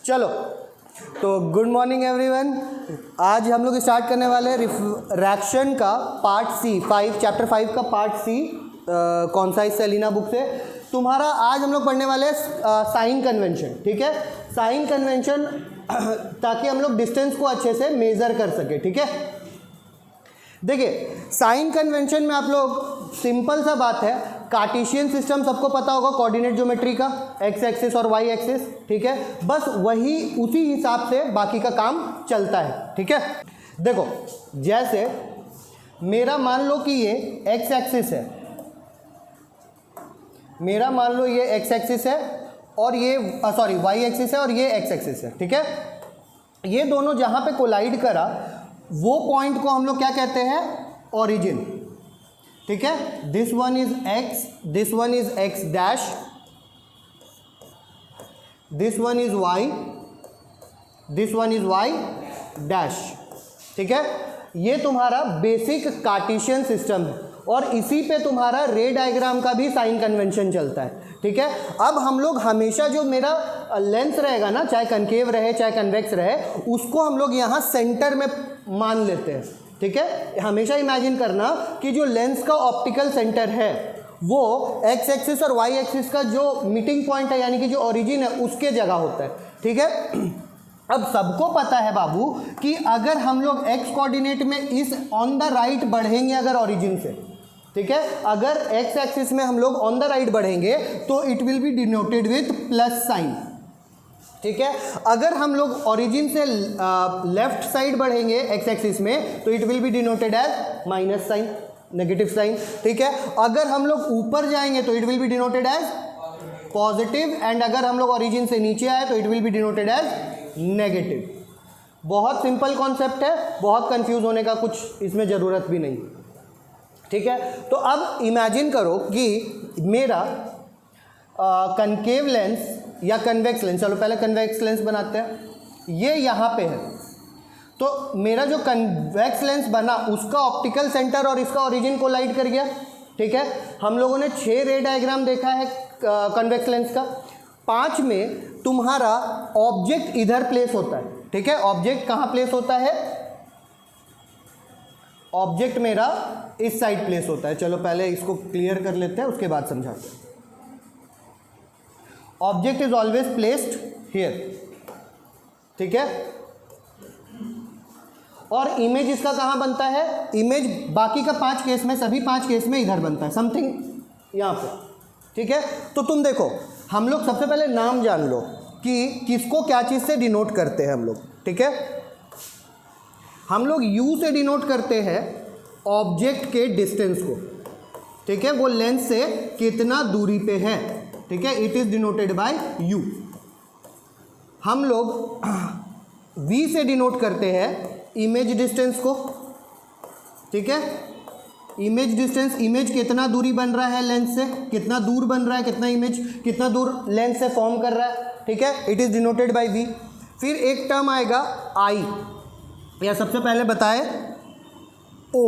चलो तो good morning everyone. आज हम लोग स्टार्ट करने वाले हैं रिफ्रैक्शन का पार्ट सी, चैप्टर 5 का पार्ट सी। कौन सा? इस सेलिना बुक से। तुम्हारा आज हम लोग पढ़ने वाले हैं साइन कन्वेंशन। ठीक है, साइन कन्वेंशन ताकि हम लोग डिस्टेंस को अच्छे से मेज़र कर सके। ठीक है, देखिए साइन कन्वेंशन में आप लोग सिंपल सा बात है, कार्टेशियन सिस्टम सबको पता होगा, कोऑर्डिनेट ज्योमेट्री का, एक्स एक्सिस और वाई एक्सिस। ठीक है, बस वही उसी हिसाब से बाकी का काम चलता है। ठीक है, देखो जैसे मेरा मान लो कि ये एक्स एक्सिस है, मेरा मान लो ये एक्स एक्सिस है और ये वाई एक्सिस है और ये एक्स एक्सिस है। ठीक है, ये दोनों जहाँ पे कोलाइड करा वो पॉइंट को हम लोग क्या कहते हैं? ओरिजिन। ठीक है, this one is x, this one is x dash, this one is y, this one is y dash. ठीक है, ये तुम्हारा बेसिक कार्टेशियन सिस्टम है और इसी पे तुम्हारा रे डायग्राम का भी साइन कन्वेंशन चलता है। ठीक है, अब हम लोग हमेशा जो मेरा लेंस रहेगा ना, चाहे कनकेव रहे चाहे कन्वेक्स रहे, उसको हम लोग यहाँ सेंटर में मान लेते हैं। ठीक है, हमेशा इमेजिन करना कि जो लेंस का ऑप्टिकल सेंटर है वो एक्स एक्सिस और वाई एक्सिस का जो मीटिंग पॉइंट है, यानी कि जो ओरिजिन है, उसके जगह होता है। ठीक है, अब सबको पता है बाबू कि अगर हम लोग एक्स कोऑर्डिनेट में इस ऑन द राइट बढ़ेंगे अगर ओरिजिन से, ठीक है, अगर एक्स एक्सिस में हम लोग ऑन द राइट बढ़ेंगे तो it will be denoted with plus sign. ठीक है, अगर हम लोग ओरिजिन से लेफ्ट साइड बढ़ेंगे एक्स एक्सिस में तो it will be denoted as minus sign, negative sign. ठीक है, अगर हम लोग ऊपर जाएंगे तो it will be denoted as positive, and अगर हम लोग ओरिजिन से नीचे आए तो it will be denoted as negative. बहुत सिंपल कॉन्सेप्ट है, बहुत कंफ्यूज होने का कुछ इसमें ज़रूरत भी नहीं। ठीक है, तो अब इमेजिन करो कि मेरा कनकेव लेंस या कन्वेक्स लेंस, चलो पहले कन्वेक्स लेंस बनाते हैं, ये यहाँ पे है, तो मेरा जो कन्वेक्स लेंस बना उसका ऑप्टिकल सेंटर और इसका ओरिजिन कोलाइड कर गया। ठीक है, हम लोगों ने 6 रे डायग्राम देखा है कन्वेक्स लेंस का, 5 में तुम्हारा ऑब्जेक्ट इधर प्लेस होता है। ठीक है, ऑब्जेक्ट कहाँ प्लेस होता है? ऑब्जेक्ट मेरा इस साइड प्लेस होता है। चलो पहले इसको क्लियर कर लेते हैं, उसके बाद समझाते हैं। Object is always placed here. ठीक है, और इमेज इसका कहाँ बनता है? इमेज बाकी का 5 केस में, सभी 5 केस में इधर बनता है, समथिंग यहाँ पे। ठीक है, तो तुम देखो, हम लोग सबसे पहले नाम जान लो कि किसको क्या चीज़ से डिनोट करते हैं हम लोग। ठीक है, हम लोग U से डिनोट करते हैं ऑब्जेक्ट के डिस्टेंस को। ठीक है, वो लेंस से कितना दूरी पे है। ठीक है, it is denoted by U। हम लोग V से डिनोट करते हैं इमेज डिस्टेंस को। ठीक है, इमेज डिस्टेंस, इमेज कितना दूरी बन रहा है लेंस से, कितना दूर बन रहा है, कितना इमेज कितना दूर लेंस से फॉर्म कर रहा है। ठीक है, it is denoted by V। फिर एक टर्म आएगा I, या सबसे पहले बताए O।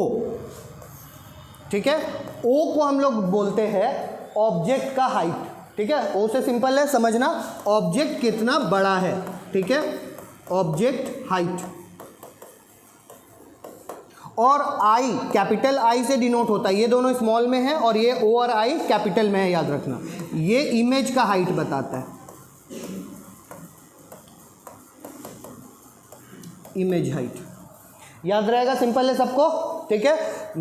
ठीक है, O को हम लोग बोलते हैं ऑब्जेक्ट का हाइट। ठीक है, O से सिंपल है समझना, ऑब्जेक्ट कितना बड़ा है। ठीक है, ऑब्जेक्ट हाइट। और I, कैपिटल I से डिनोट होता है, ये दोनों स्मॉल में है और ये O और I कैपिटल में है, याद रखना। ये इमेज का हाइट बताता है, इमेज हाइट। याद रहेगा, सिंपल है सबको। ठीक है,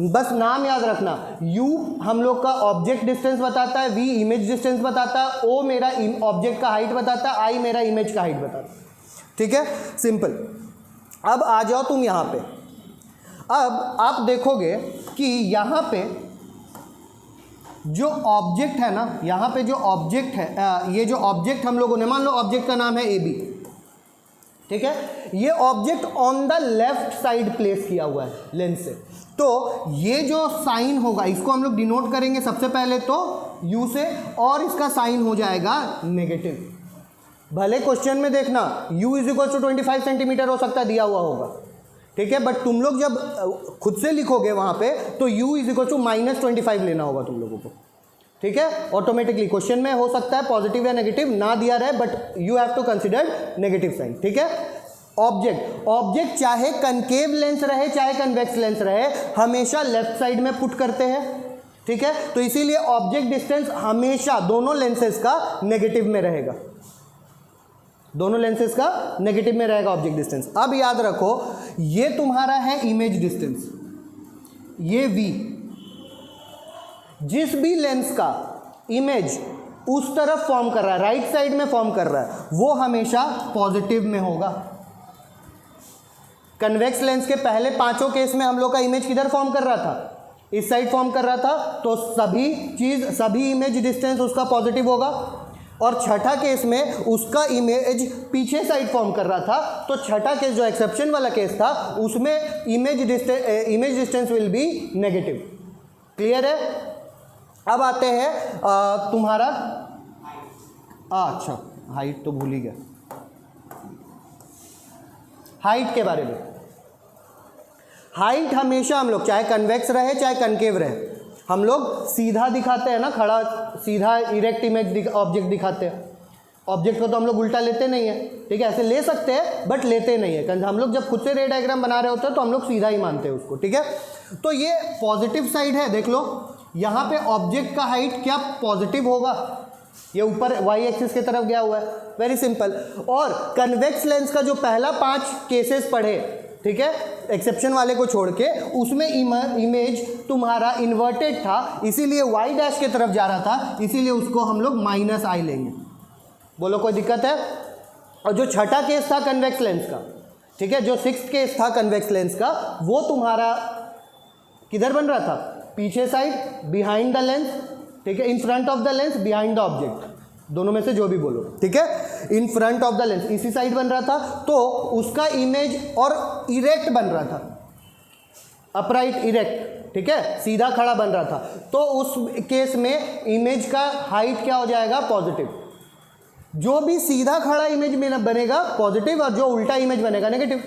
बस नाम याद रखना। U हम लोग का ऑब्जेक्ट डिस्टेंस बताता है, V इमेज डिस्टेंस बताता है, O मेरा ऑब्जेक्ट का हाइट बताता है, I मेरा इमेज का हाइट बताता है। ठीक है, सिंपल। अब आ जाओ तुम यहाँ पे। अब आप देखोगे कि यहाँ पे जो ऑब्जेक्ट है ना, यहाँ पे जो ऑब्जेक्ट है, ये जो ऑब्जेक्ट हम लोगों ने, मान लो ऑब्जेक्ट का नाम है AB। ठीक है, ये object on the left side place किया हुआ है लेंस से, तो ये जो साइन होगा इसको हम लोग डिनोट करेंगे सबसे पहले तो U से, और इसका साइन हो जाएगा नेगेटिव। भले क्वेश्चन में देखना U is equal to 25 centimetre हो सकता है, दिया हुआ होगा। ठीक है, बट तुम लोग जब खुद से लिखोगे वहाँ पे तो U इज इक्वल टू -25 लेना होगा तुम लोगों को। ठीक है, ऑटोमेटिकली क्वेश्चन में हो सकता है पॉजिटिव या नेगेटिव ना दिया रहे, but you have to consider negative sign. ठीक है, ऑब्जेक्ट चाहे कनकेव लेंस रहे चाहे कन्वेक्स लेंस रहे, हमेशा लेफ्ट साइड में पुट करते हैं। ठीक है, तो इसीलिए ऑब्जेक्ट डिस्टेंस हमेशा दोनों लेंसेज का नेगेटिव में रहेगा, दोनों लेंसेज का नेगेटिव में रहेगा ऑब्जेक्ट डिस्टेंस। अब याद रखो, ये तुम्हारा है इमेज डिस्टेंस, ये v, जिस भी लेंस का इमेज उस तरफ फॉर्म कर रहा है, राइट साइड में फॉर्म कर रहा है, वो हमेशा पॉजिटिव में होगा। कन्वेक्स लेंस के पहले पांचों केस में हम लोग का इमेज किधर फॉर्म कर रहा था, इस साइड फॉर्म कर रहा था, तो सभी इमेज डिस्टेंस उसका पॉजिटिव होगा। और छठा केस में उसका इमेज पीछे साइड फॉर्म कर रहा था, तो छठा केस जो एक्सेप्शन वाला केस था उसमें image distance will be negative. Clear है? अब आते हैं तुम्हारा अच्छा हाइट तो भूल ही गया, हाइट के बारे में। हाइट हमेशा हम लोग चाहे कन्वेक्स रहे चाहे कनकेव रहे, हम लोग सीधा दिखाते हैं ना, खड़ा सीधा इरेक्ट इमेज ऑब्जेक्ट दिखाते हैं। ऑब्जेक्ट को तो हम लोग उल्टा लेते नहीं है, ठीक है, ऐसे ले सकते हैं बट लेते नहीं है। हम लोग जब खुद से रे डायग्राम बना रहे होते हैं तो हम लोग सीधा ही मानते हैं उसको। ठीक है, तो ये पॉजिटिव साइड है, देख लो यहाँ पे ऑब्जेक्ट का हाइट क्या पॉजिटिव होगा, ये ऊपर वाई एक्सिस की तरफ गया हुआ है, वेरी सिंपल। और कन्वेक्स लेंस का जो पहला 5 केसेस पढ़े, ठीक है, एक्सेप्शन वाले को छोड़ के, उसमें इमेज तुम्हारा इन्वर्टेड था, इसीलिए वाई डैश की तरफ जा रहा था, इसीलिए उसको हम लोग -i लेंगे। बोलो कोई दिक्कत है? और जो छठा केस था कन्वेक्स लेंस का, ठीक है, जो 6th केस था कन्वेक्स लेंस का, वो तुम्हारा किधर बन रहा था, पीछे साइड, बिहाइंड द लेंस, ठीक है, इन front of the lens, behind the object, दोनों में से जो भी बोलो। ठीक है, इन फ्रंट ऑफ द लेंस, इसी साइड बन रहा था, तो उसका इमेज और इरेक्ट बन रहा था, अपराइट इरेक्ट, ठीक है, सीधा खड़ा बन रहा था, तो उस केस में इमेज का हाइट क्या हो जाएगा, पॉजिटिव। जो भी सीधा खड़ा इमेज में बनेगा पॉजिटिव, और जो उल्टा इमेज बनेगा नेगेटिव।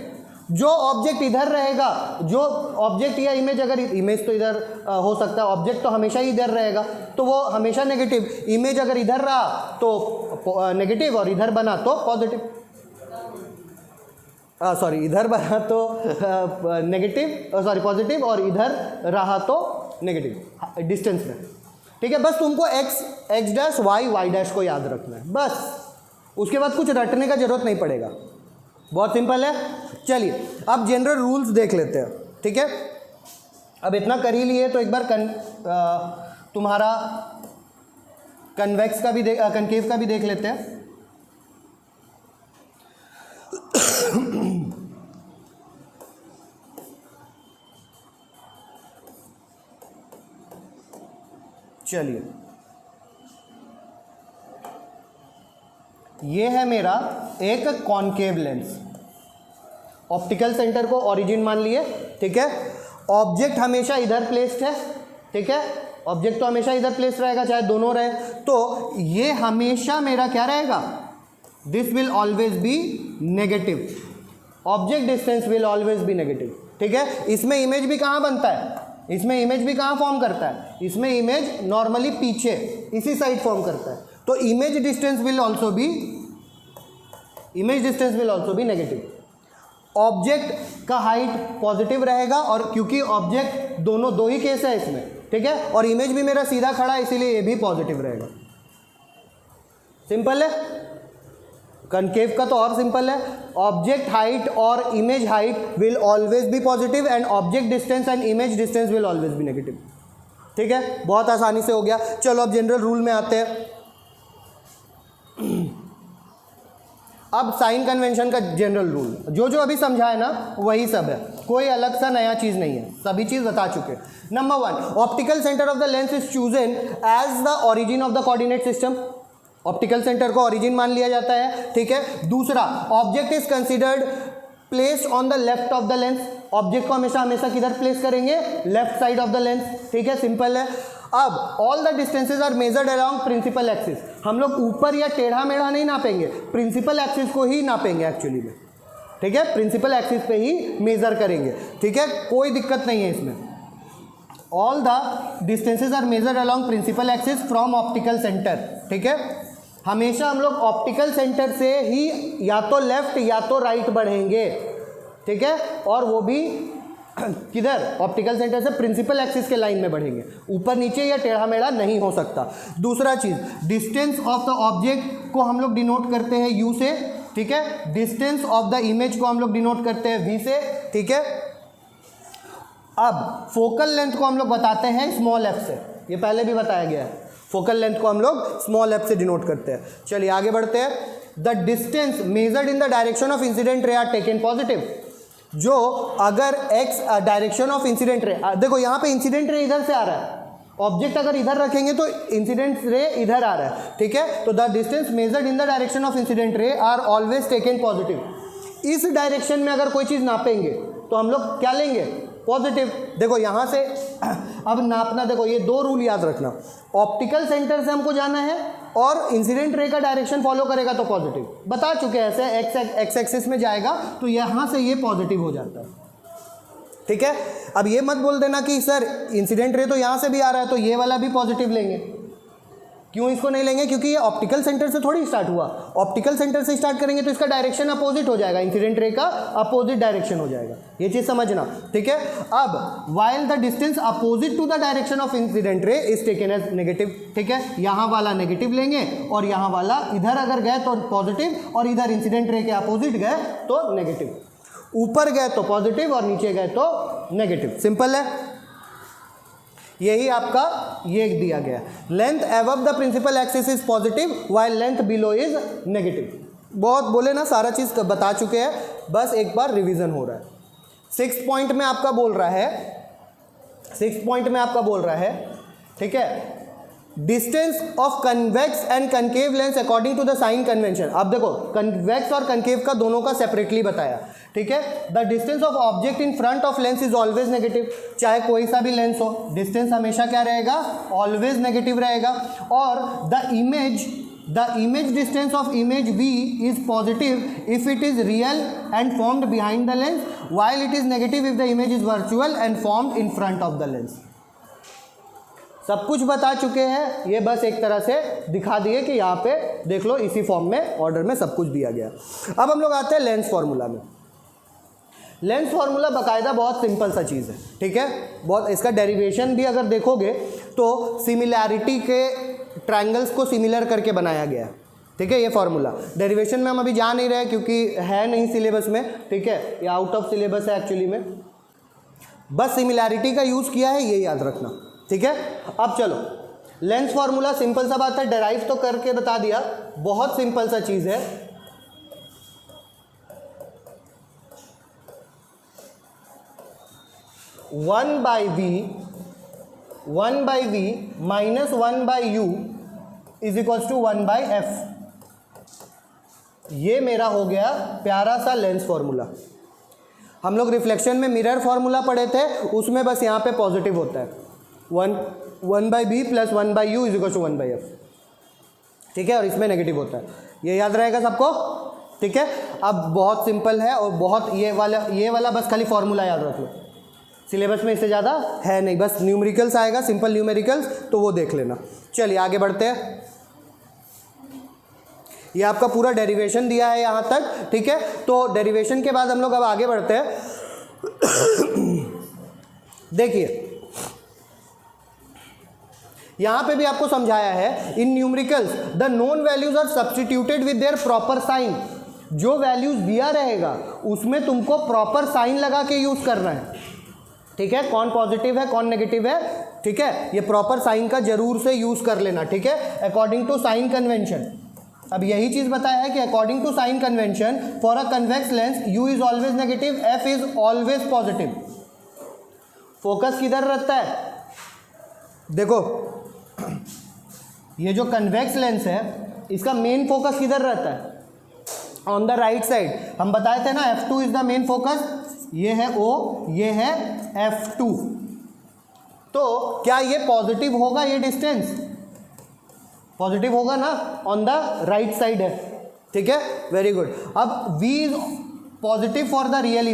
जो ऑब्जेक्ट इधर रहेगा, जो ऑब्जेक्ट या इमेज, अगर इमेज तो इधर हो सकता है, ऑब्जेक्ट तो हमेशा ही इधर रहेगा, तो वो हमेशा नेगेटिव। इमेज अगर इधर रहा तो नेगेटिव, और इधर बना तो पॉजिटिव, सॉरी इधर बना तो नेगेटिव, सॉरी पॉजिटिव, और इधर रहा तो नेगेटिव डिस्टेंस में। ठीक है, बस तुमको x डैश y डैश को याद रखना है, बस। उसके बाद कुछ रटने का जरूरत नहीं पड़ेगा, बहुत सिंपल है। चलिए अब जनरल रूल्स देख लेते हैं। ठीक है, अब इतना कर ही लिए तो एक बार तुम्हारा कन्वेक्स का भी कनकेव का भी देख लेते हैं। चलिए, ये है मेरा एक कॉनकेव लेंस, ऑप्टिकल सेंटर को ओरिजिन मान लिए। ठीक है, ऑब्जेक्ट हमेशा इधर प्लेस्ड है, ठीक है, ऑब्जेक्ट तो हमेशा इधर प्लेस्ड रहेगा चाहे दोनों रहे, तो ये हमेशा मेरा क्या रहेगा, this will always be negative, object distance will always be negative. ठीक है, इसमें इमेज भी कहाँ बनता है, इसमें इमेज भी कहाँ फॉर्म करता है, इसमें इमेज नॉर्मली पीछे इसी साइड फॉर्म करता है, तो image distance will also be negative. Object का हाइट पॉजिटिव रहेगा, और क्योंकि ऑब्जेक्ट दो ही केस है इसमें, ठीक है, और इमेज भी मेरा सीधा खड़ा है, इसीलिए ये भी पॉजिटिव रहेगा। सिंपल है। कनकेव का तो और सिंपल है, ऑब्जेक्ट हाइट और image height will always be positive, and object distance and image distance will always be negative. ठीक है, बहुत आसानी से हो गया। चलो अब जनरल रूल में आते हैं। अब साइन कन्वेंशन का जनरल रूल, जो अभी समझा है ना वही सब है, कोई अलग सा नया चीज़ नहीं है, सभी चीज़ बता चुके। Number 1, optical centre of the lens is chosen as the origin of the coordinate system. Optical centre को ओरिजिन मान लिया जाता है। ठीक है, दूसरा, object is considered placed on the left of the lens. Object को हमेशा किधर प्लेस करेंगे, left side of the lens. ठीक है, सिंपल है। अब all the distances are measured along principal axis. हम लोग ऊपर या टेढ़ा मेढ़ा नहीं नापेंगे, प्रिंसिपल एक्सिस को ही नापेंगे एक्चुअली में। ठीक है, प्रिंसिपल एक्सिस पे ही मेजर करेंगे। ठीक है, कोई दिक्कत नहीं है इसमें। All the distances are measured along principal axis from optical centre. ठीक है, हमेशा हम लोग ऑप्टिकल सेंटर से ही या तो लेफ्ट या तो राइट बढ़ेंगे। ठीक है, और वो भी किधर, ऑप्टिकल सेंटर से प्रिंसिपल एक्सिस के लाइन में बढ़ेंगे, ऊपर नीचे या टेढ़ा मेढ़ा नहीं हो सकता। दूसरा चीज, डिस्टेंस ऑफ द ऑब्जेक्ट को हम लोग डिनोट करते हैं यू से। ठीक है, डिस्टेंस ऑफ द इमेज को हम लोग डिनोट करते हैं वी से। ठीक है, अब फोकल लेंथ को हम लोग बताते हैं स्मॉल एफ से, ये पहले भी बताया गया है। फोकल लेंथ को हम लोग स्मॉल एफ से डिनोट करते हैं। चलिए आगे बढ़ते हैं। The distance measured in the direction of incident ray are taken positive. जो अगर एक्स डायरेक्शन ऑफ इंसिडेंट रे, देखो यहाँ पे इंसिडेंट रे इधर से आ रहा है, ऑब्जेक्ट अगर इधर रखेंगे तो इंसिडेंट रे इधर आ रहा है। ठीक है, तो the distance measured in the direction of incident ray are always taken positive. इस डायरेक्शन में अगर कोई चीज़ नापेंगे तो हम लोग क्या लेंगे, पॉजिटिव। देखो यहाँ से अब नापना, देखो ये दो रूल याद रखना, ऑप्टिकल सेंटर से हमको जाना है और इंसिडेंट रे का डायरेक्शन फॉलो करेगा तो पॉजिटिव, बता चुके हैं। ऐसे एक्स एक्सिस में जाएगा तो यहाँ से ये पॉजिटिव हो जाता है। ठीक है, अब ये मत बोल देना कि सर इंसिडेंट रे तो यहाँ से भी आ रहा है तो ये वाला भी पॉजिटिव लेंगे। क्यों इसको नहीं लेंगे, क्योंकि ये ऑप्टिकल सेंटर से थोड़ी स्टार्ट हुआ। ऑप्टिकल सेंटर से स्टार्ट करेंगे तो इसका डायरेक्शन अपोजिट हो जाएगा, इंसिडेंट रे का अपोजिट डायरेक्शन हो जाएगा, ये चीज़ समझना। ठीक है, अब while the distance opposite to the direction of incident ray is taken as negative. ठीक है, यहाँ वाला नेगेटिव लेंगे और यहाँ वाला इधर अगर गए तो पॉजिटिव और इधर इंसिडेंट रे के अपोजिट गए तो नेगेटिव, ऊपर गए तो पॉजिटिव और नीचे गए तो नेगेटिव। सिंपल है, यही आपका ये दिया गया। Length above the principal axis is positive while length below is negative. बहुत बोले ना, सारा चीज़ बता चुके हैं, बस एक बार रिवीजन हो रहा है। 6 पॉइंट में आपका बोल रहा है, 6 पॉइंट में आपका बोल रहा है, ठीक है, distance of convex and concave lens according to the sign convention. अब देखो कन्वेक्स और कनकेव का दोनों का सेपरेटली बताया। ठीक है, the distance of object in front of lens is always negative. चाहे कोई सा भी लेंस हो, डिस्टेंस हमेशा क्या रहेगा, ऑलवेज नेगेटिव रहेगा। और the image distance of image v is positive if it is real and formed behind the lens, while it is negative if the image is virtual and formed in front of the lens। सब कुछ बता चुके हैं, ये बस एक तरह से दिखा दिए कि यहाँ पे देख लो, इसी फॉर्म में ऑर्डर में सब कुछ दिया गया। अब हम लोग आते हैं लेंस फार्मूला में। लेंस फार्मूला बाकायदा बहुत सिंपल सा चीज़ है। ठीक है, बहुत, इसका डेरिवेशन भी अगर देखोगे तो सिमिलैरिटी के ट्रायंगल्स को सिमिलर करके बनाया गया है। ठीक है, ये फार्मूला डेरिवेशन में हम अभी जा नहीं रहे क्योंकि है नहीं सिलेबस में। ठीक है, ये आउट ऑफ सिलेबस है एक्चुअली में, बस सिमिलैरिटी का यूज़ किया है, ये याद रखना। ठीक है, अब चलो लेंस फार्मूला सिंपल सा बात है, डेराइव तो करके बता दिया, बहुत सिंपल सा चीज़ है। One by v minus 1/u is equals to 1/f। ये मेरा हो गया प्यारा सा लेंस फार्मूला। हम लोग रिफ्लेक्शन में मिरर फार्मूला पढ़े थे, उसमें बस यहाँ पे पॉजिटिव होता है, 1/b plus 1/u is equals to 1/f। ठीक है, और इसमें नेगेटिव होता है, ये याद रहेगा सबको। ठीक है, अब बहुत सिंपल है और बहुत ये वाला बस खाली फार्मूला याद रख लो, सिलेबस में इससे ज़्यादा है नहीं, बस न्यूमेरिकल्स आएगा, सिंपल न्यूमेरिकल्स, तो वो देख लेना। चलिए आगे बढ़ते हैं। ये आपका पूरा डेरिवेशन दिया है यहाँ तक। ठीक है, तो डेरिवेशन के बाद हम लोग अब आगे बढ़ते हैं। देखिए यहाँ पे भी आपको समझाया है, in numericals the known values are substituted with their proper sign. जो वैल्यूज दिया रहेगा उसमें तुमको प्रॉपर साइन लगा के यूज़ करना है। ठीक है, कौन पॉजिटिव है कौन नेगेटिव है, ठीक है, ये प्रॉपर साइन का जरूर से यूज़ कर लेना। ठीक है, अकॉर्डिंग टू साइन कन्वेंशन। अब यही चीज़ बताया है कि according to sign convention for a convex lens u is always negative, f is always positive. Focus किधर रहता है, देखो ये जो कन्वेक्स लेंस है इसका मेन फोकस किधर रहता है, ऑन द राइट साइड। हम बताए थे ना f2 is the main focus, ये है O, ये है f2। तो क्या ये पॉजिटिव होगा, ये डिस्टेंस पॉजिटिव होगा ना, ऑन द राइट साइड है। ठीक है, वेरी गुड। अब v is positive for the real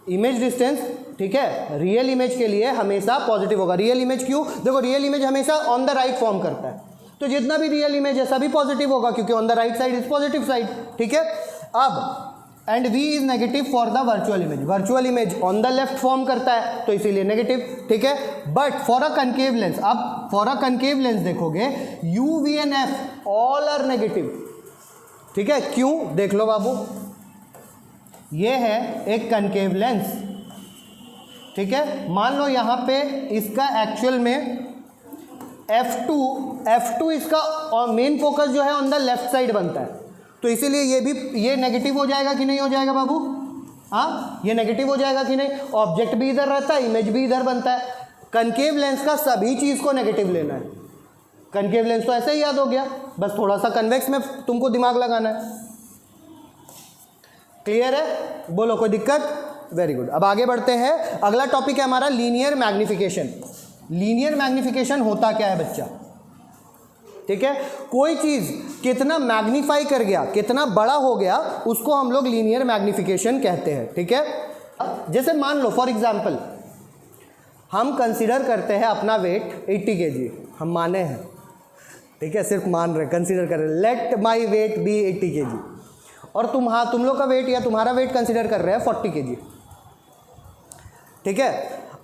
image distance ठीक है, रियल इमेज के लिए हमेशा पॉजिटिव होगा। रियल इमेज क्यों? देखो रियल इमेज हमेशा ऑन द राइट फॉर्म करता है, तो जितना भी रियल इमेज है सभी पॉजिटिव होगा क्योंकि on the right side is positive side. ठीक है, अब and v is negative for the virtual image. Virtual image on the left form करता है तो इसीलिए नेगेटिव। ठीक है, but for a concave lens, अब फॉर अ कनकेव लेंस देखोगे u, v and f all are negative. ठीक है, क्यों? देख लो बाबू, ये है एक कनकेव लेंस। ठीक है, मान लो यहाँ पे इसका एक्चुअल में f2 इसका मेन फोकस जो है ऑन द लेफ्ट साइड बनता है, तो इसीलिए ये नेगेटिव हो जाएगा कि नहीं हो जाएगा बाबू? हाँ, ये नेगेटिव हो जाएगा कि नहीं? ऑब्जेक्ट भी इधर रहता है, इमेज भी इधर बनता है। कनकेव लेंस का सभी चीज़ को नेगेटिव लेना है। कनकेव लेंस तो ऐसे ही याद हो गया, बस थोड़ा सा कन्वेक्स में तुमको दिमाग लगाना है। क्लियर है? बोलो, कोई दिक्कत? Very good. अब आगे बढ़ते हैं। अगला टॉपिक है हमारा लीनियर मैग्निफिकेशन। लीनियर मैग्निफिकेशन होता क्या है बच्चा? ठीक है, कोई चीज़ कितना मैग्नीफाई कर गया, कितना बड़ा हो गया, उसको हम लोग लीनियर मैग्निफिकेशन कहते हैं। ठीक है, जैसे मान लो फॉर एग्जांपल हम कंसीडर करते हैं अपना वेट 80 kg, हम माने हैं। ठीक है, सिर्फ मान रहे, कंसीडर कर रहे, let my weight be 80 kg, और तुम लोग का वेट या तुम्हारा वेट कंसीडर कर रहे हैं 40 kg। ठीक है,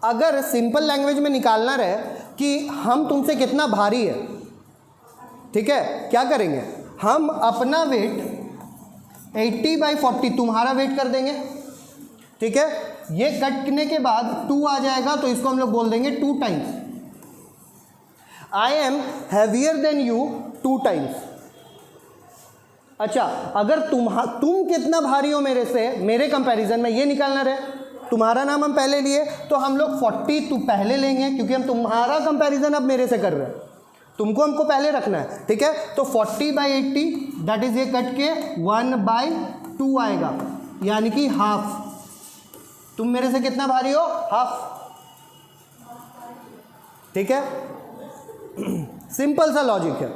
अगर सिंपल लैंग्वेज में निकालना रहे कि हम तुमसे कितना भारी है, ठीक है, क्या करेंगे? हम अपना वेट 80/40 तुम्हारा वेट कर देंगे। ठीक है, ये कटने के बाद 2 आ जाएगा तो इसको हम लोग बोल देंगे 2 times. I am heavier than you 2 times. अच्छा, अगर तुम कितना भारी हो मेरे से, मेरे कंपैरिजन में, ये निकालना रहे, तुम्हारा नाम हम पहले लिए तो हम लोग 40 तू पहले लेंगे क्योंकि हम तुम्हारा कंपैरिजन अब मेरे से कर रहे हैं, तुमको हमको पहले रखना है। ठीक है, तो 40/80 दैट इज ये कट के 1/2 आएगा, यानी कि हाफ। तुम मेरे से कितना भारी हो? हाफ। ठीक है, सिंपल सा लॉजिक है।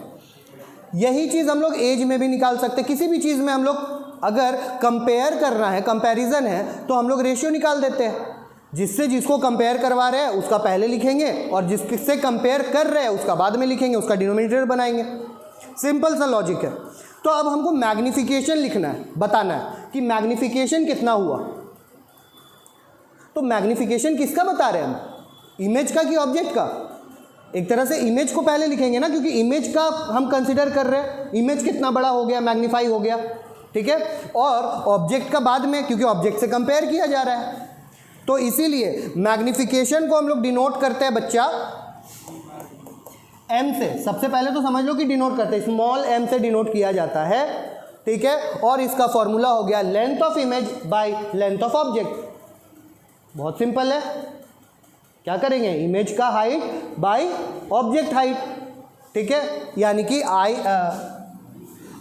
यही चीज़ हम लोग एज में भी निकाल सकते हैं। किसी भी चीज़ में हम लोग अगर कंपेयर करना है, कंपैरिजन है, तो हम लोग रेशियो निकाल देते हैं। जिससे जिसको कंपेयर करवा रहे हैं उसका पहले लिखेंगे और जिससे कंपेयर कर रहे हैं उसका बाद में लिखेंगे, उसका डिनोमिनेटर बनाएंगे। सिंपल सा लॉजिक है। तो अब हमको मैग्निफिकेशन लिखना है, बताना है कि मैग्निफिकेशन कितना हुआ। तो मैग्निफिकेशन किसका बता रहे हैं हम? इमेज का कि ऑब्जेक्ट का? एक तरह से इमेज को पहले लिखेंगे ना, क्योंकि इमेज का हम कंसिडर कर रहे हैं, इमेज कितना बड़ा हो गया, मैग्नीफाई हो गया। ठीक है, और ऑब्जेक्ट का बाद में, क्योंकि ऑब्जेक्ट से कंपेयर किया जा रहा है। तो इसीलिए मैग्निफिकेशन को हम लोग डिनोट करते हैं बच्चा एम से। सबसे पहले तो समझ लो कि डिनोट करते हैं, स्मॉल एम से डिनोट किया जाता है। ठीक है, और इसका फॉर्मूला हो गया length of image by length of object. बहुत सिंपल है। क्या करेंगे? इमेज का हाइट बाय ऑब्जेक्ट हाइट। ठीक है, यानी कि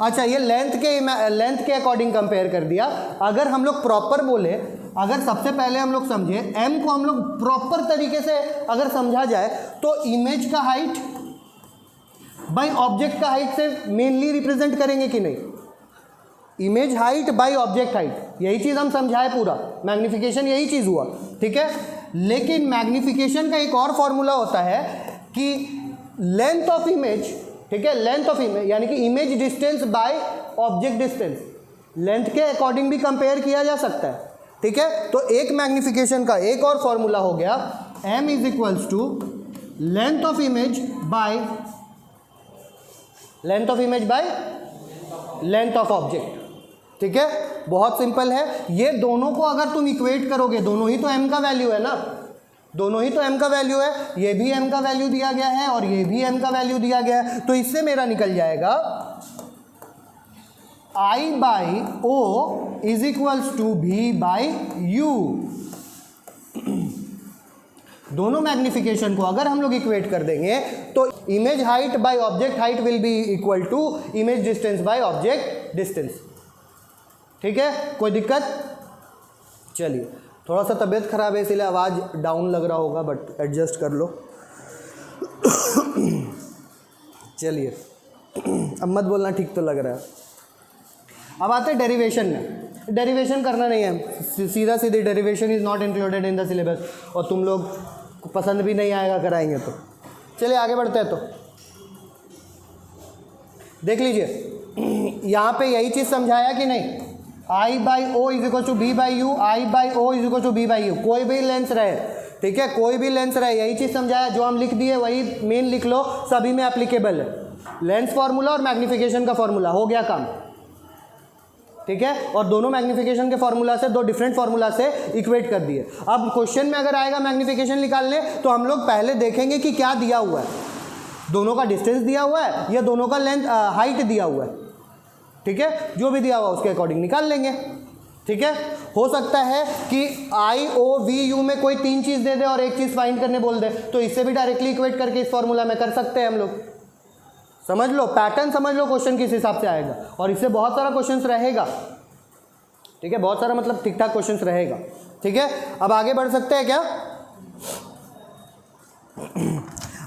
अच्छा, ये लेंथ के अकॉर्डिंग कंपेयर कर दिया। अगर हम लोग प्रॉपर बोले, अगर सबसे पहले हम लोग समझे एम को, हम लोग प्रॉपर तरीके से अगर समझा जाए तो इमेज का हाइट बाय ऑब्जेक्ट का हाइट से मेनली रिप्रेजेंट करेंगे कि नहीं? Image height by object height, यही चीज़ हम समझाए पूरा। मैग्निफिकेशन यही चीज़ हुआ। ठीक है, लेकिन मैग्निफिकेशन का एक और फॉर्मूला होता है कि लेंथ ऑफ इमेज, ठीक है, लेंथ ऑफ इमेज यानी कि image distance by object distance, length के अकॉर्डिंग भी कंपेयर किया जा सकता है। ठीक है, तो एक मैग्निफिकेशन का एक और फॉर्मूला हो गया m is equals to length of image by length of object. ठीक है, बहुत सिंपल है। ये दोनों को अगर तुम इक्वेट करोगे, दोनों ही तो m का वैल्यू है ना, दोनों ही तो m का वैल्यू है। ये भी m का वैल्यू दिया गया है और ये भी m का वैल्यू दिया गया है, तो इससे मेरा निकल जाएगा I/O is equals to V/U। दोनों मैग्निफिकेशन को अगर हम लोग इक्वेट कर देंगे तो image height by object height will be equal to image distance by object distance. ठीक है, कोई दिक्कत? चलिए, थोड़ा सा तबीयत खराब है इसलिए आवाज़ डाउन लग रहा होगा, बट एडजस्ट कर लो। चलिए, अब मत बोलना ठीक तो लग रहा है। अब आते हैं डेरिवेशन में। डेरिवेशन करना नहीं है, सीधा सीधी derivation is not included in the syllabus, और तुम लोग पसंद भी नहीं आएगा कराएंगे तो। चलिए आगे बढ़ते हैं। तो देख लीजिए यहाँ पे यही चीज़ समझाया कि नहीं, I by O is equal to B by U, I by O is equal to B by U, कोई भी लेंस रहे, ठीक है, कोई भी लेंस रहे, यही चीज़ समझाया। जो हम लिख दिए वही मेन लिख लो, सभी में एप्लीकेबल है। लेंस फार्मूला और मैग्नीफिकेशन का फार्मूला, हो गया काम, ठीक है। और दोनों मैग्नीफिकेशन के फार्मूला से, दो डिफरेंट फार्मूला से इक्वेट कर दिए। अब क्वेश्चन में अगर आएगा मैग्नीफिकेशन निकालने, तो हम लोग पहले देखेंगे कि क्या दिया हुआ है, दोनों का डिस्टेंस दिया हुआ है या दोनों का लेंथ हाइट दिया हुआ है, ठीक है, जो भी दिया हुआ उसके अकॉर्डिंग निकाल लेंगे, ठीक है। हो सकता है कि आई ओ वी यू में कोई तीन चीज़ दे दे और एक चीज़ फाइंड करने बोल दे, तो इससे भी डायरेक्टली इक्वेट करके इस फॉर्मूला में कर सकते हैं हम लोग। समझ लो, पैटर्न समझ लो क्वेश्चन किस हिसाब से आएगा, और इससे बहुत सारा क्वेश्चन रहेगा, ठीक है, बहुत सारा मतलब ठीक ठाक क्वेश्चन रहेगा, ठीक है। अब आगे बढ़ सकते हैं क्या?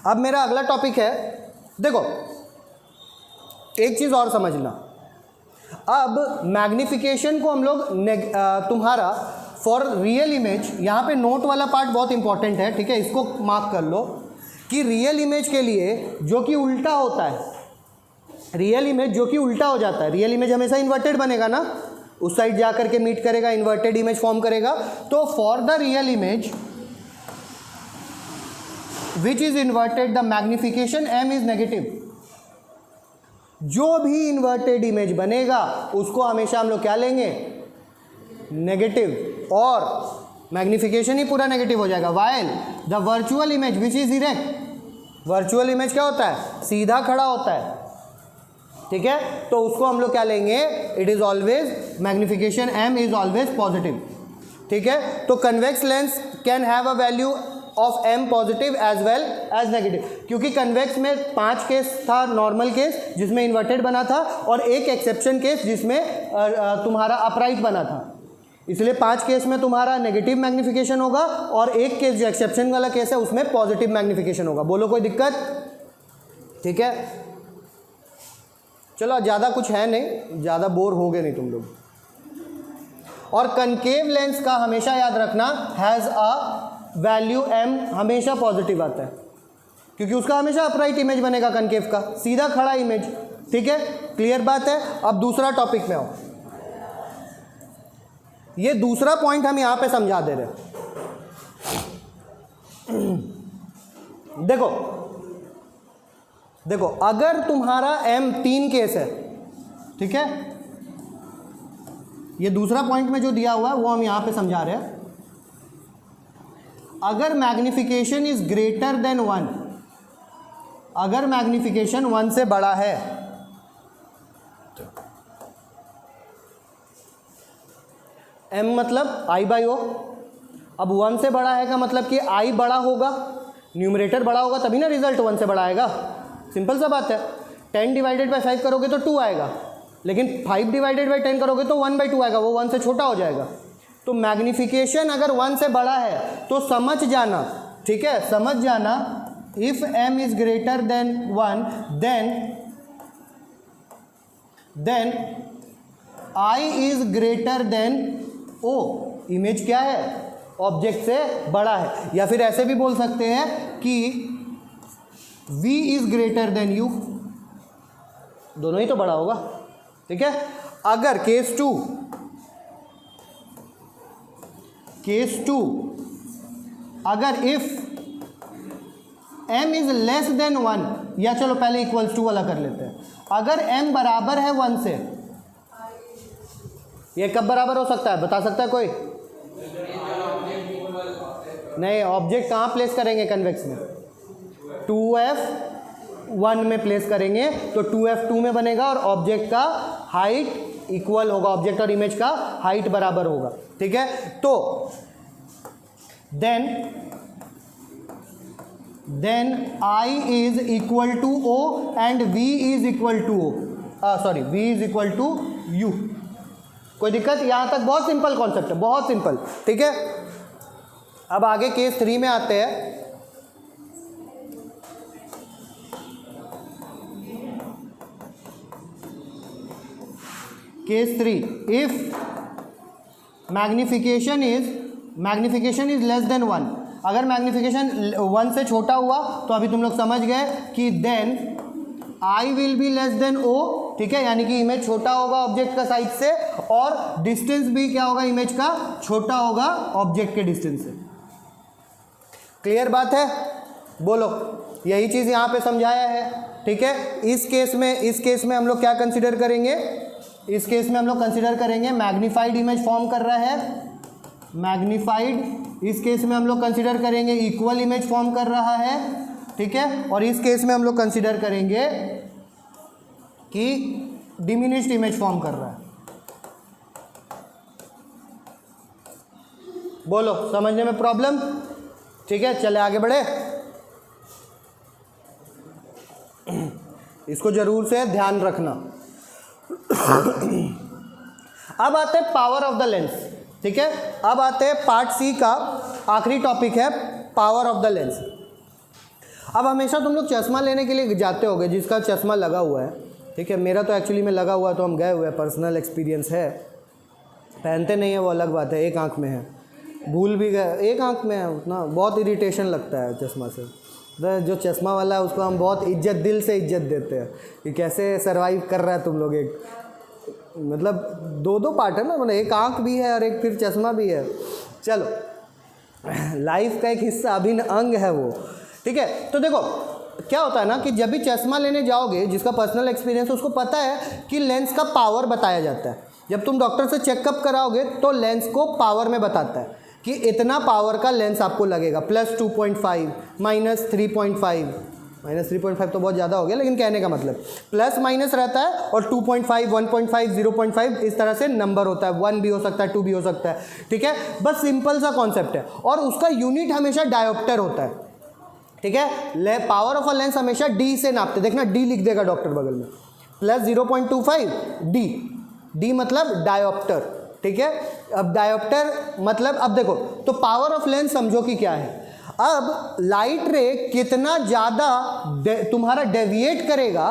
अब मेरा अगला टॉपिक है, देखो एक चीज़ और समझना। अब मैग्नीफिकेशन को हम लोग तुम्हारा फॉर रियल इमेज, यहाँ पे नोट वाला पार्ट बहुत इंपॉर्टेंट है, ठीक है, इसको मार्क कर लो कि रियल इमेज के लिए जो कि उल्टा होता है, रियल इमेज जो कि उल्टा हो जाता है, रियल इमेज हमेशा इन्वर्टेड बनेगा ना, उस साइड जा करके मीट करेगा, इन्वर्टेड इमेज फॉर्म करेगा। तो for the real image which is inverted the magnification m is negative. जो भी इन्वर्टेड इमेज बनेगा उसको हमेशा हम लोग क्या लेंगे, नेगेटिव, और मैग्नीफिकेशन ही पूरा नेगेटिव हो जाएगा। While the virtual image which is erect, virtual image क्या होता है, सीधा खड़ा होता है, ठीक है, तो उसको हम लोग क्या लेंगे, it is always magnification m is always positive, ठीक है। तो convex lens can have a value of m positive as well as negative, क्योंकि कन्वेक्स में 5 केस था, नॉर्मल केस जिसमें इन्वर्टेड बना था, और एक एक्सेप्शन केस जिसमें तुम्हारा अपराइट बना था, इसलिए 5 केस में तुम्हारा नेगेटिव मैग्नीफिकेशन होगा, और एक केस जो एक्सेप्शन वाला केस है उसमें पॉजिटिव मैग्नीफिकेशन होगा। बोलो कोई दिक्कत? ठीक है, चलो ज़्यादा कुछ है नहीं, ज़्यादा बोर हो गए नहीं तुम लोग। और कनकेव लेंस का हमेशा याद रखना, हैज़ अ वैल्यू m हमेशा पॉजिटिव आता है, क्योंकि उसका हमेशा अपराइट इमेज बनेगा कनकेव का, सीधा खड़ा इमेज, ठीक है, क्लियर बात है। अब दूसरा टॉपिक में आओ, ये दूसरा पॉइंट हम यहां पे समझा दे रहे हैं। देखो देखो, अगर तुम्हारा m 3 केस है, ठीक है, ये दूसरा पॉइंट में जो दिया हुआ है वो हम यहां पे समझा रहे हैं। अगर मैग्नीफिकेशन इज ग्रेटर देन 1, अगर मैग्नीफिकेशन 1 से बड़ा है, m मतलब i बाई ओ, अब 1 से बड़ा है का मतलब कि i बड़ा होगा, न्यूमरेटर बड़ा होगा तभी ना रिजल्ट 1 से बड़ा आएगा, सिंपल सा बात है। 10 डिवाइडेड बाई 5 करोगे तो 2 आएगा, लेकिन 5 डिवाइडेड बाई 10 करोगे तो 1/2 आएगा, वो 1 से छोटा हो जाएगा। तो मैग्नीफिकेशन अगर 1 से बड़ा है तो समझ जाना, ठीक है, समझ जाना, if m is greater than 1 then I is greater than O। Image क्या है, ऑब्जेक्ट से बड़ा है, या फिर ऐसे भी बोल सकते हैं कि V is greater then U, दोनों ही तो बड़ा होगा, ठीक है। अगर केस 2 अगर if m is less than 1, या चलो पहले इक्वल्स टू वाला कर लेते हैं, अगर m बराबर है 1 से, ये कब बराबर हो सकता है, बता सकता है कोई? नहीं, ऑब्जेक्ट कहाँ प्लेस करेंगे कन्वेक्स में, 2f 1 में प्लेस करेंगे तो 2f 2 में बनेगा, और ऑब्जेक्ट का हाइट इक्वल होगा, ऑब्जेक्ट और इमेज का हाइट बराबर होगा, ठीक है। तो then I is equal to O and V is equal to O, sorry V is equal to U। कोई दिक्कत? यहां तक बहुत सिंपल कॉन्सेप्ट है, बहुत सिंपल, ठीक है। अब आगे केस 3 में आते हैं। Case 3, if magnification is less than 1। अगर मैग्निफिकेशन 1 से छोटा हुआ तो अभी तुम लोग समझ गए कि then I will be less than O, ठीक है, यानी कि इमेज छोटा होगा ऑब्जेक्ट का साइज से, और डिस्टेंस भी क्या होगा इमेज का, छोटा होगा ऑब्जेक्ट के डिस्टेंस से। क्लियर बात है? बोलो, यही चीज़ यहाँ पे समझाया है, ठीक है। इस केस में हम लोग क्या कंसिडर करेंगे, इस केस में हम लोग कंसिडर करेंगे मैग्नीफाइड इमेज फॉर्म कर रहा है, मैग्नीफाइड। इस केस में हम लोग कंसिडर करेंगे इक्वल इमेज फॉर्म कर रहा है, ठीक है। और इस केस में हम लोग कंसिडर करेंगे कि डिमिनिश्ड इमेज फॉर्म कर रहा है। बोलो, समझने में प्रॉब्लम? ठीक है, चले आगे बढ़े। इसको जरूर से ध्यान रखना। अब आते हैं पावर ऑफ द लेंस, ठीक है। अब आते हैं पार्ट सी का आखिरी टॉपिक है, पावर ऑफ द लेंस। अब हमेशा तुम लोग चश्मा लेने के लिए जाते होगे, जिसका चश्मा लगा हुआ है, ठीक है। मेरा तो एक्चुअली में लगा हुआ है, तो हम गए हुए हैं, पर्सनल एक्सपीरियंस है। पहनते नहीं है वो अलग बात है, एक आंख में है, भूल भी गए, एक आंख में है, उतना बहुत इरिटेशन लगता है चश्मा से। जो चश्मा वाला है उसको हम बहुत इज्जत, दिल से इज्जत देते हैं कि कैसे सरवाइव कर रहा है तुम लोग। एक मतलब दो पार्ट है ना, मतलब एक आंख भी है और एक फिर चश्मा भी है। चलो, लाइफ का एक हिस्सा, अभिन्न अंग है वो, ठीक है। तो देखो क्या होता है ना कि जब भी चश्मा लेने जाओगे, जिसका पर्सनल एक्सपीरियंस है उसको पता है कि लेंस का पावर बताया जाता है। जब तुम डॉक्टर से चेकअप कराओगे तो लेंस को पावर में बताता है कि इतना पावर का लेंस आपको लगेगा, +2.5, -3.5। -3.5 तो बहुत ज़्यादा हो गया, लेकिन कहने का मतलब प्लस माइनस रहता है, और 2.5, 1.5, 0.5 इस तरह से नंबर होता है। 1 भी हो सकता है, 2 भी हो सकता है, ठीक है। बस सिंपल सा कॉन्सेप्ट है, और उसका यूनिट हमेशा डायोप्टर होता है, ठीक है। पावर ऑफ अ लेंस हमेशा डी से नापते, देखना डी लिख देगा डॉक्टर बगल में, +0.25 डी मतलब डायोप्टर, ठीक है। अब डायोप्टर मतलब, अब देखो तो पावर ऑफ लेंस समझो कि क्या है। अब लाइट रे कितना ज़्यादा तुम्हारा डेविएट करेगा,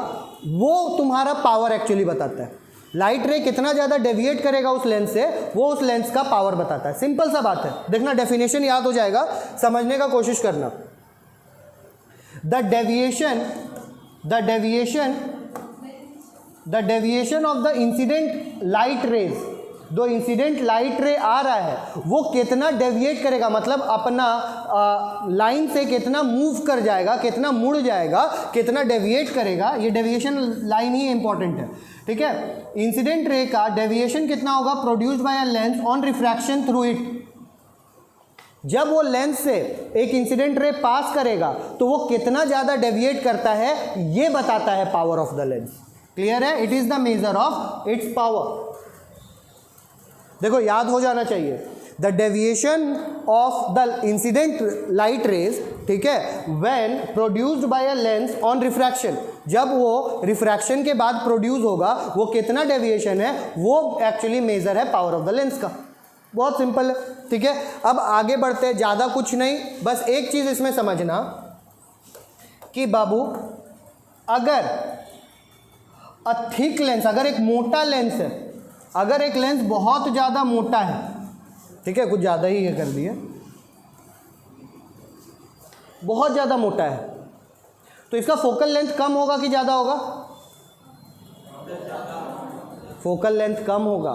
वो तुम्हारा पावर एक्चुअली बताता है। लाइट रे कितना ज़्यादा डेविएट करेगा उस लेंस से, वो उस लेंस का पावर बताता है। सिंपल सा बात है, देखना डेफिनेशन याद हो जाएगा, समझने का कोशिश करना। The deviation of the incident light rays, जो इंसिडेंट लाइट रे आ रहा है वो कितना डेविएट करेगा, मतलब अपना लाइन से कितना मूव कर जाएगा, कितना मुड़ जाएगा, कितना डेविएट करेगा, ये डेविएशन लाइन ही इंपॉर्टेंट है, ठीक है। इंसिडेंट रे का डेविएशन कितना होगा, produced by a lens on refraction through it. जब वो लेंस से एक इंसिडेंट रे पास करेगा तो वो कितना ज़्यादा डेविएट करता है, ये बताता है power of the lens. Clear है? It is the measure of its power. देखो याद हो जाना चाहिए, the deviation of the incident light rays, ठीक है, when produced by a lens on refraction, जब वो रिफ्रैक्शन के बाद प्रोड्यूस होगा, वो कितना डेविएशन है, वो एक्चुअली मेजर है पावर ऑफ द लेंस का। बहुत सिंपल है, ठीक है। अब आगे बढ़ते हैं, ज़्यादा कुछ नहीं, बस एक चीज़ इसमें समझना कि बाबू अगर अ थिक लेंस, अगर एक मोटा लेंस है, अगर एक लेंस बहुत ज़्यादा मोटा है, ठीक है, कुछ ज़्यादा ही ये कर दिए, बहुत ज़्यादा मोटा है, तो इसका फोकल लेंथ कम होगा कि ज़्यादा होगा? फोकल लेंथ कम होगा,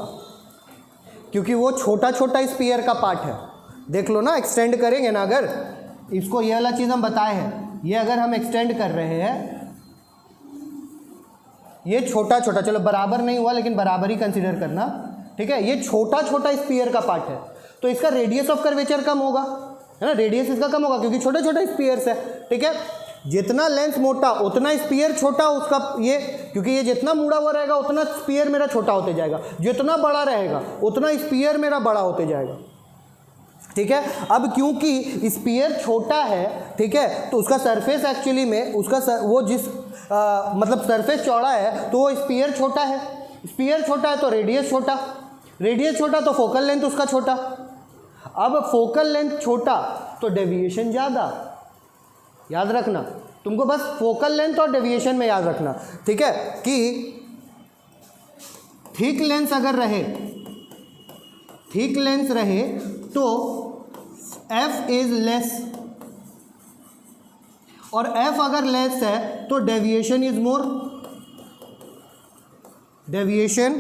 क्योंकि वो छोटा छोटा स्फीयर का पार्ट है। देख लो ना, एक्सटेंड करेंगे ना, अगर इसको, ये वाला चीज़ हम बताए हैं, ये अगर हम एक्सटेंड कर रहे हैं, ये छोटा छोटा, चलो बराबर नहीं हुआ लेकिन बराबर ही कंसीडर करना, ठीक है, ये छोटा छोटा स्फीयर का पार्ट है, तो इसका रेडियस ऑफ कर्वेचर कम होगा, है ना, रेडियस इसका कम होगा क्योंकि छोटे छोटे स्फीयर्स है, ठीक है। जितना लेंस मोटा उतना स्फीयर छोटा उसका, ये क्योंकि ये जितना मुड़ा हुआ रहेगा उतना स्फीयर मेरा छोटा होते जाएगा, जितना बड़ा रहेगा उतना स्फीयर मेरा बड़ा होते जाएगा, ठीक है। अब क्योंकि स्फीयर छोटा है, ठीक है, तो उसका सरफेस एक्चुअली में उसका वो जिस मतलब सरफेस चौड़ा है तो वो स्फीयर छोटा है, स्फीयर छोटा है तो रेडियस छोटा, रेडियस छोटा तो फोकल लेंथ उसका छोटा। अब फोकल लेंथ छोटा तो डेविएशन ज़्यादा, याद रखना, तुमको बस फोकल लेंथ और डेविएशन में याद रखना, ठीक है, कि थिक लेंस अगर रहे, थिक लेंस रहे तो f इज लेस, और f अगर लेस है तो deviation is more, deviation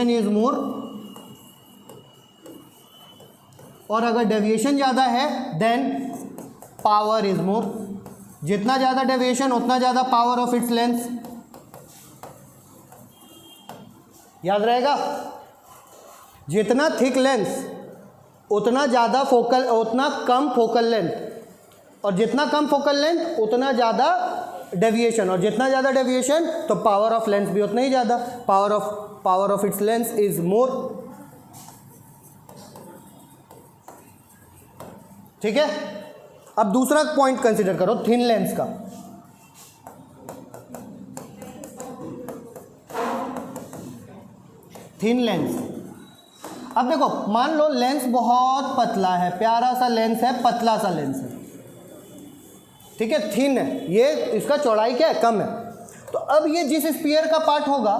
is more, और अगर डेविएशन ज़्यादा है देन पावर इज मोर। जितना ज़्यादा डेविएशन उतना ज़्यादा पावर ऑफ इट्स लेंस। याद रहेगा, जितना थिक लेंस उतना ज़्यादा फोकल, उतना कम फोकल लेंथ, और जितना कम फोकल लेंथ उतना ज़्यादा डेविएशन, और जितना ज़्यादा डेविएशन तो पावर ऑफ लेंस भी उतना ही ज़्यादा, power of its lens is more. ठीक है, अब दूसरा पॉइंट कंसीडर करो थिन लेंस का। थिन लेंस, अब देखो मान लो लेंस बहुत पतला है, प्यारा सा लेंस है, पतला सा लेंस है, ठीक है, थिन है, ये इसका चौड़ाई क्या है, कम है। तो अब ये जिस स्फीयर का पार्ट होगा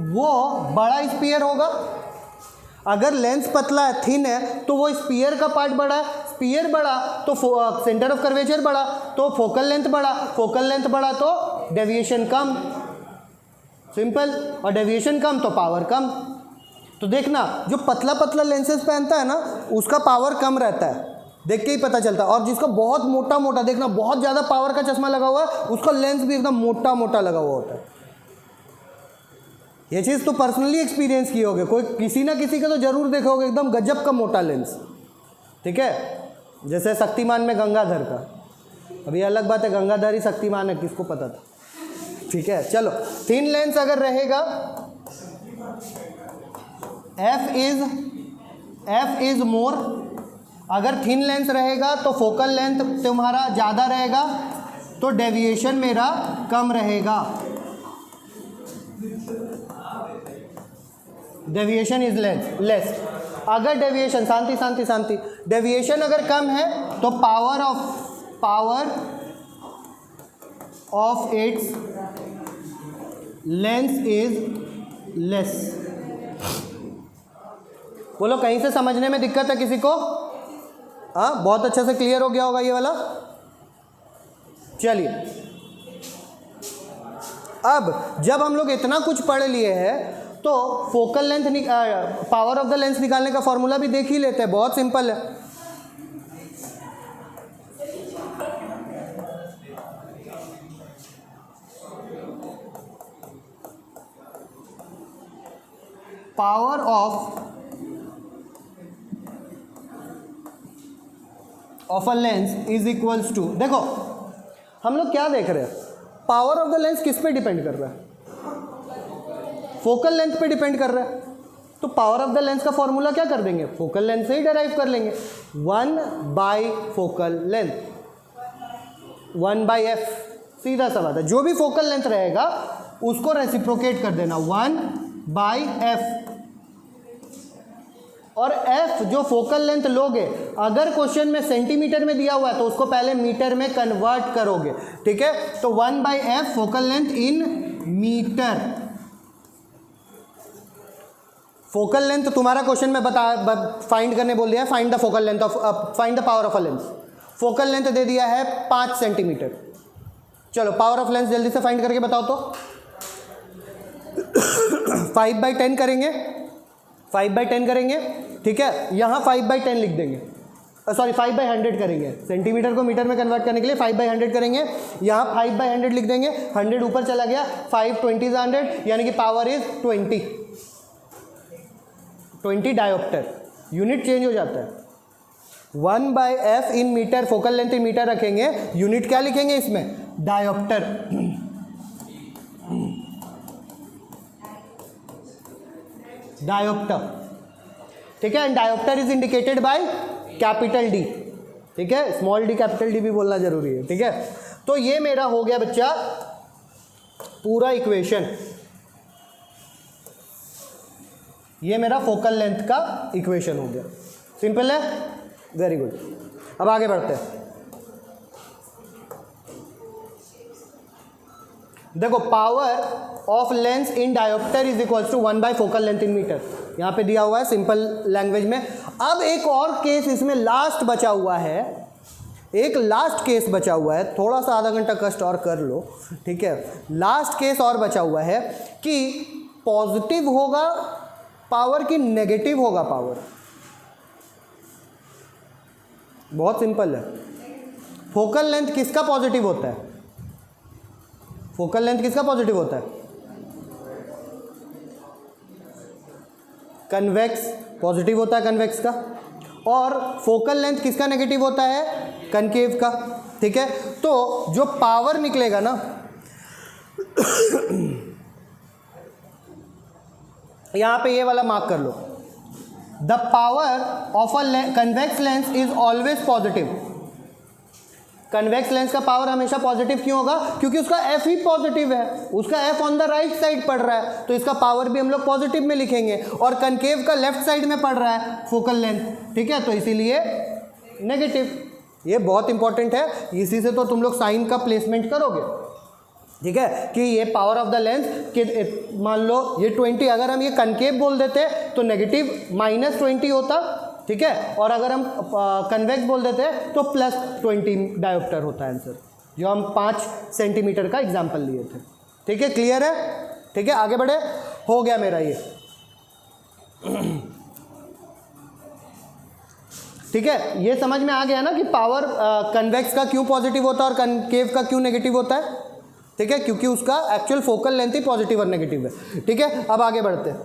वो बड़ा स्फीयर होगा। अगर लेंस पतला है, थिन है, तो वो स्फीयर का पार्ट बड़ा है, स्फीयर बड़ा तो सेंटर ऑफ कर्वेचर बड़ा, तो फोकल लेंथ बड़ा, फोकल लेंथ बड़ा तो डेविएशन कम, सिंपल, और डेविएशन कम तो पावर कम। तो देखना जो पतला पतला लेंसेज पहनता है ना उसका पावर कम रहता है, देख के ही पता चलता है, और जिसका बहुत मोटा मोटा, देखना बहुत ज़्यादा पावर का चश्मा लगा हुआ है उसका लेंस भी एकदम मोटा मोटा लगा हुआ होता है। ये चीज़ तो पर्सनली एक्सपीरियंस किए होगे, कोई किसी ना किसी का तो जरूर देखा होगा एकदम गजब का मोटा लेंस, ठीक है, जैसे शक्तिमान में गंगाधर का। अभी अलग बात है गंगाधर ही शक्तिमान है, किसको पता था, ठीक है। चलो थिन लेंस अगर रहेगा f इज मोर, अगर थिन लेंस रहेगा तो फोकल लेंथ तुम्हारा ज़्यादा रहेगा तो डेविएशन मेरा कम रहेगा, डेविएशन इज लेस। अगर डेविएशन, शांति शांति शांति, डेविएशन अगर कम है तो power of its lens is less. बोलो कहीं से समझने में दिक्कत है किसी को? हाँ, बहुत अच्छे से क्लियर हो गया होगा ये वाला। चलिए, अब जब हम लोग इतना कुछ पढ़ लिए हैं तो focal length, power of the lens निकालने का फॉर्मूला भी देख ही लेते हैं, बहुत सिंपल है। Power of a lens is equals to, देखो हम लोग क्या देख रहे हैं, पावर ऑफ द लेंस किस पे डिपेंड कर रहा है, फोकल लेंथ पे डिपेंड कर रहा है। तो पावर ऑफ द लेंस का फॉर्मूला क्या कर देंगे, फोकल लेंथ से ही डेराइव कर लेंगे, 1 by focal length, 1 by F, सीधा सा बात है। जो भी फोकल लेंथ रहेगा उसको रेसिप्रोकेट कर देना, 1 बाई एफ, और f जो फोकल लेंथ लोगे, अगर क्वेश्चन में सेंटीमीटर में दिया हुआ है तो उसको पहले मीटर में कन्वर्ट करोगे, ठीक है। तो 1 by F focal length in metre. Focal length तुम्हारा क्वेश्चन में फाइंड करने बोल दिया है, find the focal length of, find the power of a lens. Focal length दे दिया है 5 सेंटीमीटर। चलो पावर ऑफ लेंस जल्दी से फाइंड करके बताओ तो। 5/10 करेंगे, 5/10 करेंगे, ठीक है। यहाँ 5/10 लिख देंगे, सॉरी 5/100 करेंगे, सेंटीमीटर को मीटर में कन्वर्ट करने के लिए 5/100 करेंगे। यहाँ 5/100 लिख देंगे, 100 ऊपर चला गया, 5 20 is 100, यानी कि power is 20 dioptre, unit change हो जाता है। 1 by f in metre, focal length in metre रखेंगे, यूनिट क्या लिखेंगे इसमें, डायोप्टर। डायोप्टर, ठीक है। And dioptre is indicated by capital D, ठीक है, स्मॉल डी कैपिटल डी भी बोलना जरूरी है, ठीक है। तो ये मेरा हो गया बच्चा पूरा इक्वेशन, ये मेरा फोकल लेंथ का इक्वेशन हो गया, सिंपल है, वेरी गुड। अब आगे बढ़ते हैं। देखो power of lens in dioptre is equals to 1 by focal length in metre, यहाँ पे दिया हुआ है सिंपल लैंग्वेज में। अब एक और केस इसमें लास्ट बचा हुआ है, एक लास्ट केस बचा हुआ है, थोड़ा सा आधा घंटा कष्ट और कर लो, ठीक है। लास्ट केस और बचा हुआ है कि पॉजिटिव होगा पावर कि नेगेटिव होगा पावर। बहुत सिंपल है। फोकल लेंथ किसका पॉजिटिव होता है? फोकल लेंथ किसका पॉजिटिव होता है? कन्वेक्स पॉजिटिव होता है कन्वेक्स का। और फोकल लेंथ किसका नेगेटिव होता है? कनकेव का, ठीक है। तो जो पावर निकलेगा ना यहां पे ये वाला मार्क कर लो, the power of a convex lens is always positive. Convex lens का पावर हमेशा पॉजिटिव क्यों होगा? क्योंकि उसका एफ ही पॉजिटिव है, उसका F on the right side पड़ रहा है, तो इसका पावर भी हम लोग पॉजिटिव में लिखेंगे। और कनकेव का लेफ्ट साइड में पड़ रहा है फोकल लेंथ, ठीक है, तो इसीलिए नेगेटिव। ये बहुत इंपॉर्टेंट है, इसी से तो तुम लोग साइन का प्लेसमेंट करोगे, ठीक है, कि ये पावर ऑफ द लेंस कि मान लो ये 20, अगर हम ये कनकेव बोल देते तो नेगेटिव -20 होता, ठीक है, और अगर हम कन्वेक्स बोल देते तो +20 डायोप्टर होता है आंसर, जो हम 5 सेंटीमीटर का एग्जाम्पल लिए थे, ठीक है। क्लियर है? ठीक है, आगे बढ़े। हो गया मेरा ये, ठीक है, ये समझ में आ गया ना कि पावर कन्वेक्स का क्यों पॉजिटिव होता है और कनकेव का क्यों नेगेटिव होता है, ठीक है, क्योंकि उसका एक्चुअल फोकल लेंथ ही पॉजिटिव और नेगेटिव है, ठीक है। अब आगे बढ़ते हैं,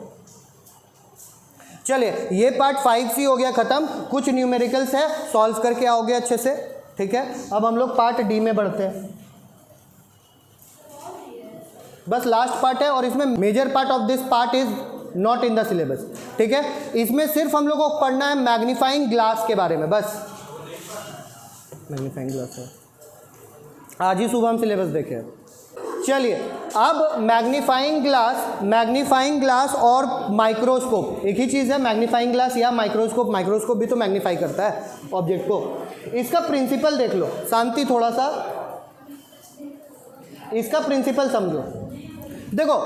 चलिए ये पार्ट 5C हो गया ख़त्म। कुछ न्यूमेरिकल्स है, सॉल्व करके आओगे अच्छे से, ठीक है। अब हम लोग पार्ट D में बढ़ते हैं, बस लास्ट पार्ट है और इसमें major part of this part is not in the syllabus, ठीक है। इसमें सिर्फ हम लोग को पढ़ना है मैग्नीफाइंग ग्लास के बारे में, बस मैग्नीफाइंग ग्लास है, आज ही सुबह हम सिलेबस देखे। चलिए अब मैग्नीफाइंग ग्लास और माइक्रोस्कोप एक ही चीज़ है, मैग्नीफाइंग ग्लास या माइक्रोस्कोप। माइक्रोस्कोप भी तो मैग्नीफाई करता है ऑब्जेक्ट को। इसका प्रिंसिपल देख लो, शांति थोड़ा सा, इसका प्रिंसिपल समझो। देखो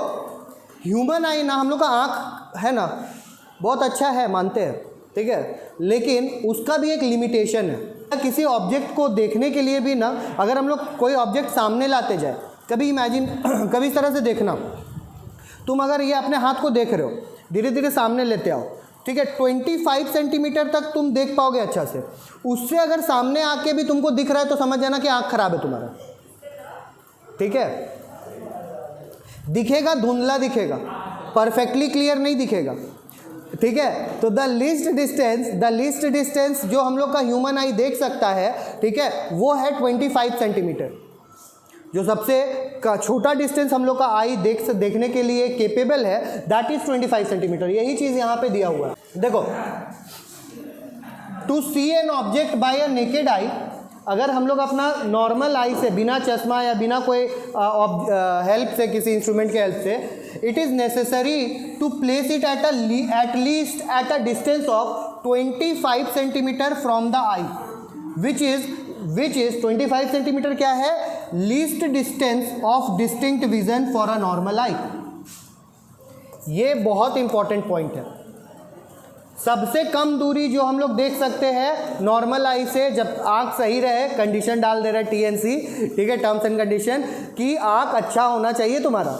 ह्यूमन आई ना, हम लोग का आँख है ना, बहुत अच्छा है, मानते हैं, ठीक है, लेकिन उसका भी एक लिमिटेशन है। किसी ऑब्जेक्ट को देखने के लिए भी ना, अगर हम लोग कोई ऑब्जेक्ट सामने लाते जाए, कभी इमेजिन कभी इस तरह से देखना, तुम अगर ये अपने हाथ को देख रहे हो, धीरे धीरे सामने लेते आओ, ठीक है, 25 सेंटीमीटर तक तुम देख पाओगे अच्छा से। उससे अगर सामने आके भी तुमको दिख रहा है तो समझ जाना कि आँख खराब है तुम्हारा, ठीक है। दिखेगा धुंधला दिखेगा, परफेक्टली क्लियर नहीं दिखेगा, ठीक है। तो द लीस्ट डिस्टेंस जो हम लोग का ह्यूमन आई देख सकता है, ठीक है, वो है 25 सेंटीमीटर। जो सबसे छोटा डिस्टेंस हम लोग का आई देखने के लिए केपेबल है, दैट इज 25 सेंटीमीटर। यही चीज़ यहाँ पे दिया हुआ है। देखो, to see an object by a naked eye, अगर हम लोग अपना नॉर्मल आई से, बिना चश्मा या बिना कोई हेल्प से, किसी इंस्ट्रूमेंट के हेल्प से, it is necessary to place it at least at a distance of 25 centimetre from the eye, which is 25 centimetre क्या है? Least distance of distinct vision for a normal eye. ये बहुत important point है। सबसे कम दूरी जो हम लोग देख सकते हैं नॉर्मल आई से, जब आँख सही रहे, कंडीशन डाल दे रहा है TNC, ठीक है, टर्म्स एंड कंडीशन, कि आँख अच्छा होना चाहिए तुम्हारा,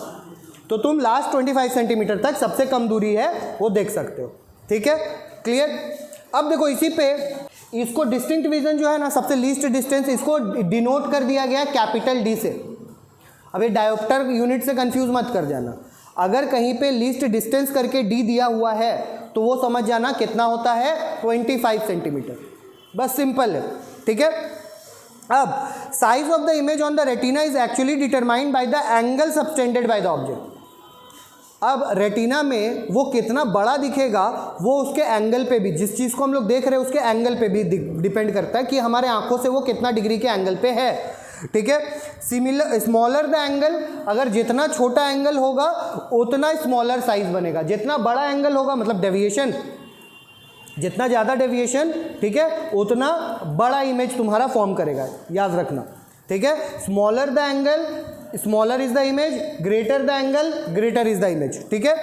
तो तुम लास्ट 25 सेंटीमीटर तक सबसे कम दूरी है वो देख सकते हो, ठीक है, क्लियर। अब देखो इसी पे इसको डिस्टिंक्ट विजन जो है ना, सबसे लीस्ट डिस्टेंस, इसको डिनोट कर दिया गया कैपिटल D से। अब ये डायोप्टर यूनिट से कंफ्यूज मत कर जाना, अगर कहीं पे लीस्ट डिस्टेंस करके D दिया हुआ है तो वो समझ जाना कितना होता है, 25 सेंटीमीटर, बस सिंपल है, ठीक है। अब size of the image on the retina is actually determined by the angle subtended by the object. अब रेटिना में वो कितना बड़ा दिखेगा वो उसके एंगल पे भी, जिस चीज़ को हम लोग देख रहे हैं उसके एंगल पे भी डिपेंड करता है कि हमारे आंखों से वो कितना डिग्री के एंगल पे है, ठीक है। स्मॉलर द एंगल, अगर जितना छोटा एंगल होगा उतना स्मॉलर साइज बनेगा, जितना बड़ा एंगल होगा, मतलब डेविएशन, जितना ज़्यादा डेविएशन, ठीक है, उतना बड़ा इमेज तुम्हारा फॉर्म करेगा, याद रखना, ठीक है। Smaller the angle smaller is the image, greater the angle, greater is the image. ठीक है,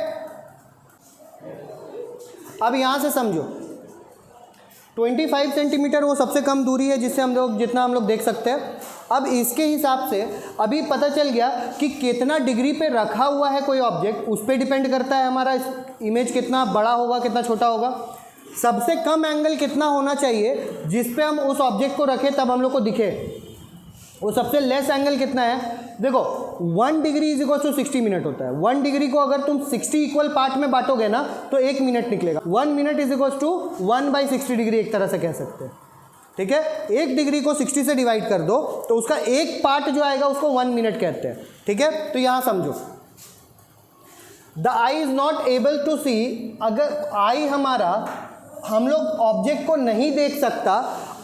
अब यहां से समझो 25 सेंटीमीटर वो सबसे कम दूरी है जिससे जितना हम लोग देख सकते हैं। अब इसके हिसाब से अभी पता चल गया कि कितना डिग्री पे रखा हुआ है कोई ऑब्जेक्ट, उस पर डिपेंड करता है हमारा इमेज कितना बड़ा होगा कितना छोटा होगा। सबसे कम एंगल कितना होना चाहिए जिस पे हम उस ऑब्जेक्ट को रखें तब हम लोग को दिखे, वो सबसे लेस एंगल कितना है। देखो 1 degree is equal to 60 minute होता है। 1 डिग्री को अगर तुम 60 इक्वल पार्ट में बांटोगे ना तो 1 मिनट निकलेगा। 1 minute is equal to 1/60 degree एक तरह से कह सकते हैं। ठीक है, 1 डिग्री को 60 से डिवाइड कर दो तो उसका एक पार्ट जो आएगा उसको 1 मिनट कहते हैं। ठीक है, तो यहां समझो the eye is not able to see, अगर आई हमारा हम लोग ऑब्जेक्ट को नहीं देख सकता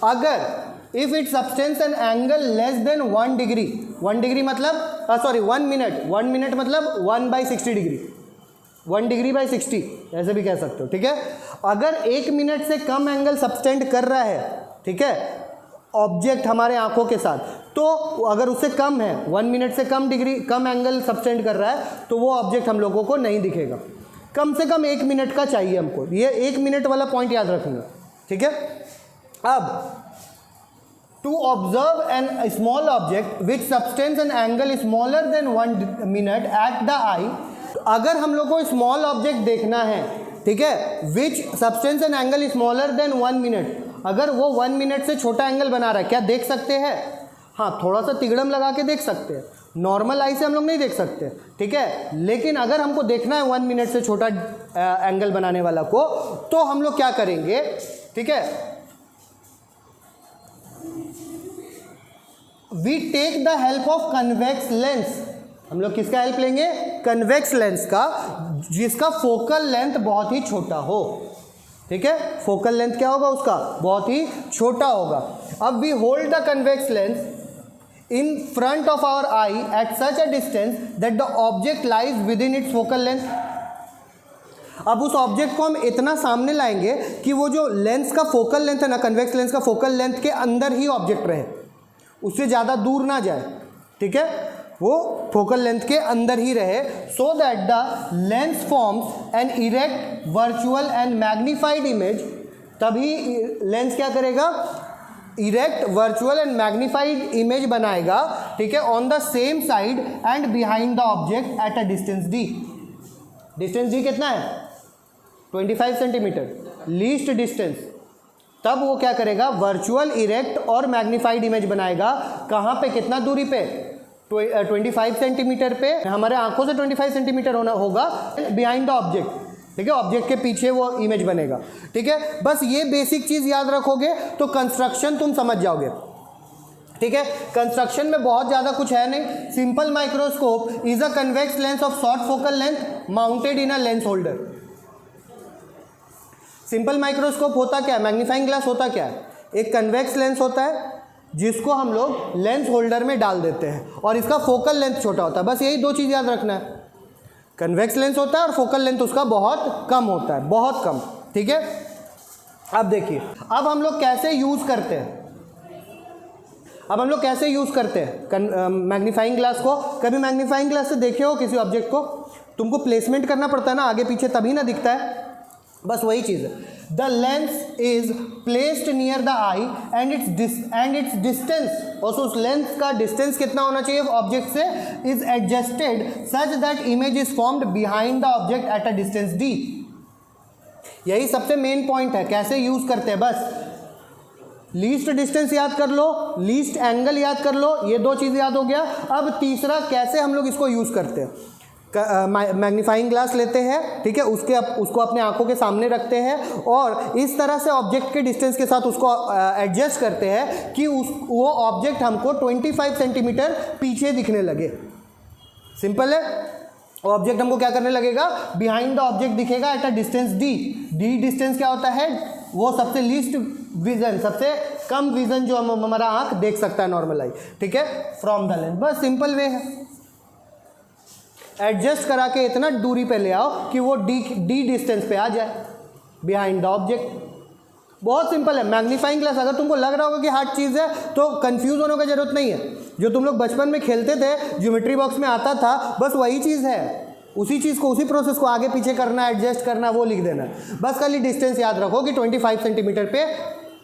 अगर if it substance an angle less than 1 degree. 1 degree मतलब 1 मिनट, 1 मिनट मतलब 1/60 डिग्री, 1 डिग्री बाई 60 ऐसे भी कह सकते हो। ठीक है, अगर 1 मिनट से कम एंगल सब्सटेंड कर रहा है, ठीक है, ऑब्जेक्ट हमारे आंखों के साथ, तो अगर उससे कम है 1 मिनट से कम एंगल सब्सटेंड कर रहा है तो वो ऑब्जेक्ट हम लोगों को नहीं दिखेगा। कम से कम 1 मिनट का चाहिए हमको, ये 1 मिनट वाला पॉइंट याद रखेंगे। ठीक है, अब to observe an small object which subtends an angle smaller than 1 minute at the eye, अगर हम लोग को स्मॉल ऑब्जेक्ट देखना है, ठीक है, which subtends an angle smaller than 1 minute, अगर वो 1 मिनट से छोटा एंगल बना रहा है, क्या देख सकते हैं? हाँ, थोड़ा सा तिगड़म लगा के देख सकते हैं, नॉर्मल आई से हम लोग नहीं देख सकते। ठीक है, लेकिन अगर हमको देखना है 1 मिनट से छोटा एंगल बनाने वाला को, तो हम लोग क्या करेंगे? ठीक है, we take the help of convex lens. हम लोग किसका हेल्प लेंगे? कन्वेक्स लेंस का, जिसका फोकल लेंथ बहुत ही छोटा हो। ठीक है, फोकल लेंथ क्या होगा उसका? बहुत ही छोटा होगा। अब we hold the convex lens in front of our eye at such a distance that the object lies within its focal length. अब उस ऑब्जेक्ट को हम इतना सामने लाएंगे कि वो जो लेंस का फोकल लेंथ है ना, कन्वेक्स लेंस का फोकल लेंथ के अंदर ही ऑब्जेक्ट रहे, उससे ज़्यादा दूर ना जाए। ठीक है, वो फोकल लेंथ के अंदर ही रहे, so that the lens forms an erect virtual and magnified image. तभी लेंस क्या करेगा? Erect virtual and magnified image बनाएगा। ठीक है, on the same side and behind the object at a distance D. Distance D कितना है? 25 centimetre, least distance. तब वो क्या करेगा? वर्चुअल, इरेक्ट और मैग्नीफाइड इमेज बनाएगा। कहाँ पे? कितना दूरी पे? 25 सेंटीमीटर पे, हमारे आंखों से 25 सेंटीमीटर होगा बिहाइंड द ऑब्जेक्ट। ठीक है, ऑब्जेक्ट के पीछे वो इमेज बनेगा। ठीक है, बस ये बेसिक चीज़ याद रखोगे तो कंस्ट्रक्शन तुम समझ जाओगे। ठीक है, कंस्ट्रक्शन में बहुत ज़्यादा कुछ है नहीं। Simple microscope is a convex lens of short focal length mounted in a lens holder. Simple microscope होता क्या है? मैग्नीफाइंग ग्लास होता क्या है? एक कन्वेक्स लेंस होता है जिसको हम लोग लेंस होल्डर में डाल देते हैं और इसका फोकल लेंथ छोटा होता है। बस यही 2 चीज़ याद रखना है, कन्वेक्स लेंस होता है और फोकल लेंथ उसका बहुत कम होता है, बहुत कम। ठीक है, अब देखिए, अब हम लोग कैसे यूज़ करते हैं, मैग्नीफाइंग ग्लास को। कभी मैग्नीफाइंग ग्लास से देखे हो किसी ऑब्जेक्ट को? तुमको प्लेसमेंट करना पड़ता है ना, आगे पीछे, तभी ना दिखता है। बस वही चीज़ है। The lens is placed near the I and it's distance, और उस लेंस का डिस्टेंस कितना होना चाहिए ऑब्जेक्ट से, is adjusted such that image is formed behind the object at a distance D. यही सबसे मेन पॉइंट है, कैसे यूज करते हैं। बस लीस्ट डिस्टेंस याद कर लो, लीस्ट एंगल याद कर लो, ये 2 चीज़ याद हो गया। अब तीसरा, कैसे हम लोग इसको यूज़ करते हैं। मैग्नीफाइंग ग्लास लेते हैं, ठीक है, उसको अपने आंखों के सामने रखते हैं और इस तरह से ऑब्जेक्ट के डिस्टेंस के साथ उसको एडजस्ट करते हैं कि वो ऑब्जेक्ट हमको 25 सेंटीमीटर पीछे दिखने लगे। सिंपल है। ऑब्जेक्ट हमको क्या करने लगेगा? बिहाइंड द ऑब्जेक्ट दिखेगा eight a distance D. D distance क्या होता है? वो सबसे लीस्ट विजन, सबसे कम विजन जो हमारा आंख देख सकता है, नॉर्मल आई। ठीक है, फ्रॉम द लेंस। बस सिंपल वे है, एडजस्ट करा के इतना दूरी पे ले आओ कि वो डी डिस्टेंस पे आ जाए बिहाइंड द ऑब्जेक्ट। बहुत सिंपल है। मैग्नीफाइंग ग्लास, अगर तुमको लग रहा होगा कि हार्ड चीज़ है तो कंफ्यूज होने की जरूरत नहीं है। जो तुम लोग बचपन में खेलते थे, ज्योमेट्री बॉक्स में आता था, बस वही चीज़ है। उसी चीज़ को, उसी प्रोसेस को आगे पीछे करना, एडजस्ट करना, वो लिख देना। बस खाली डिस्टेंस याद रखो कि 25 सेंटीमीटर पे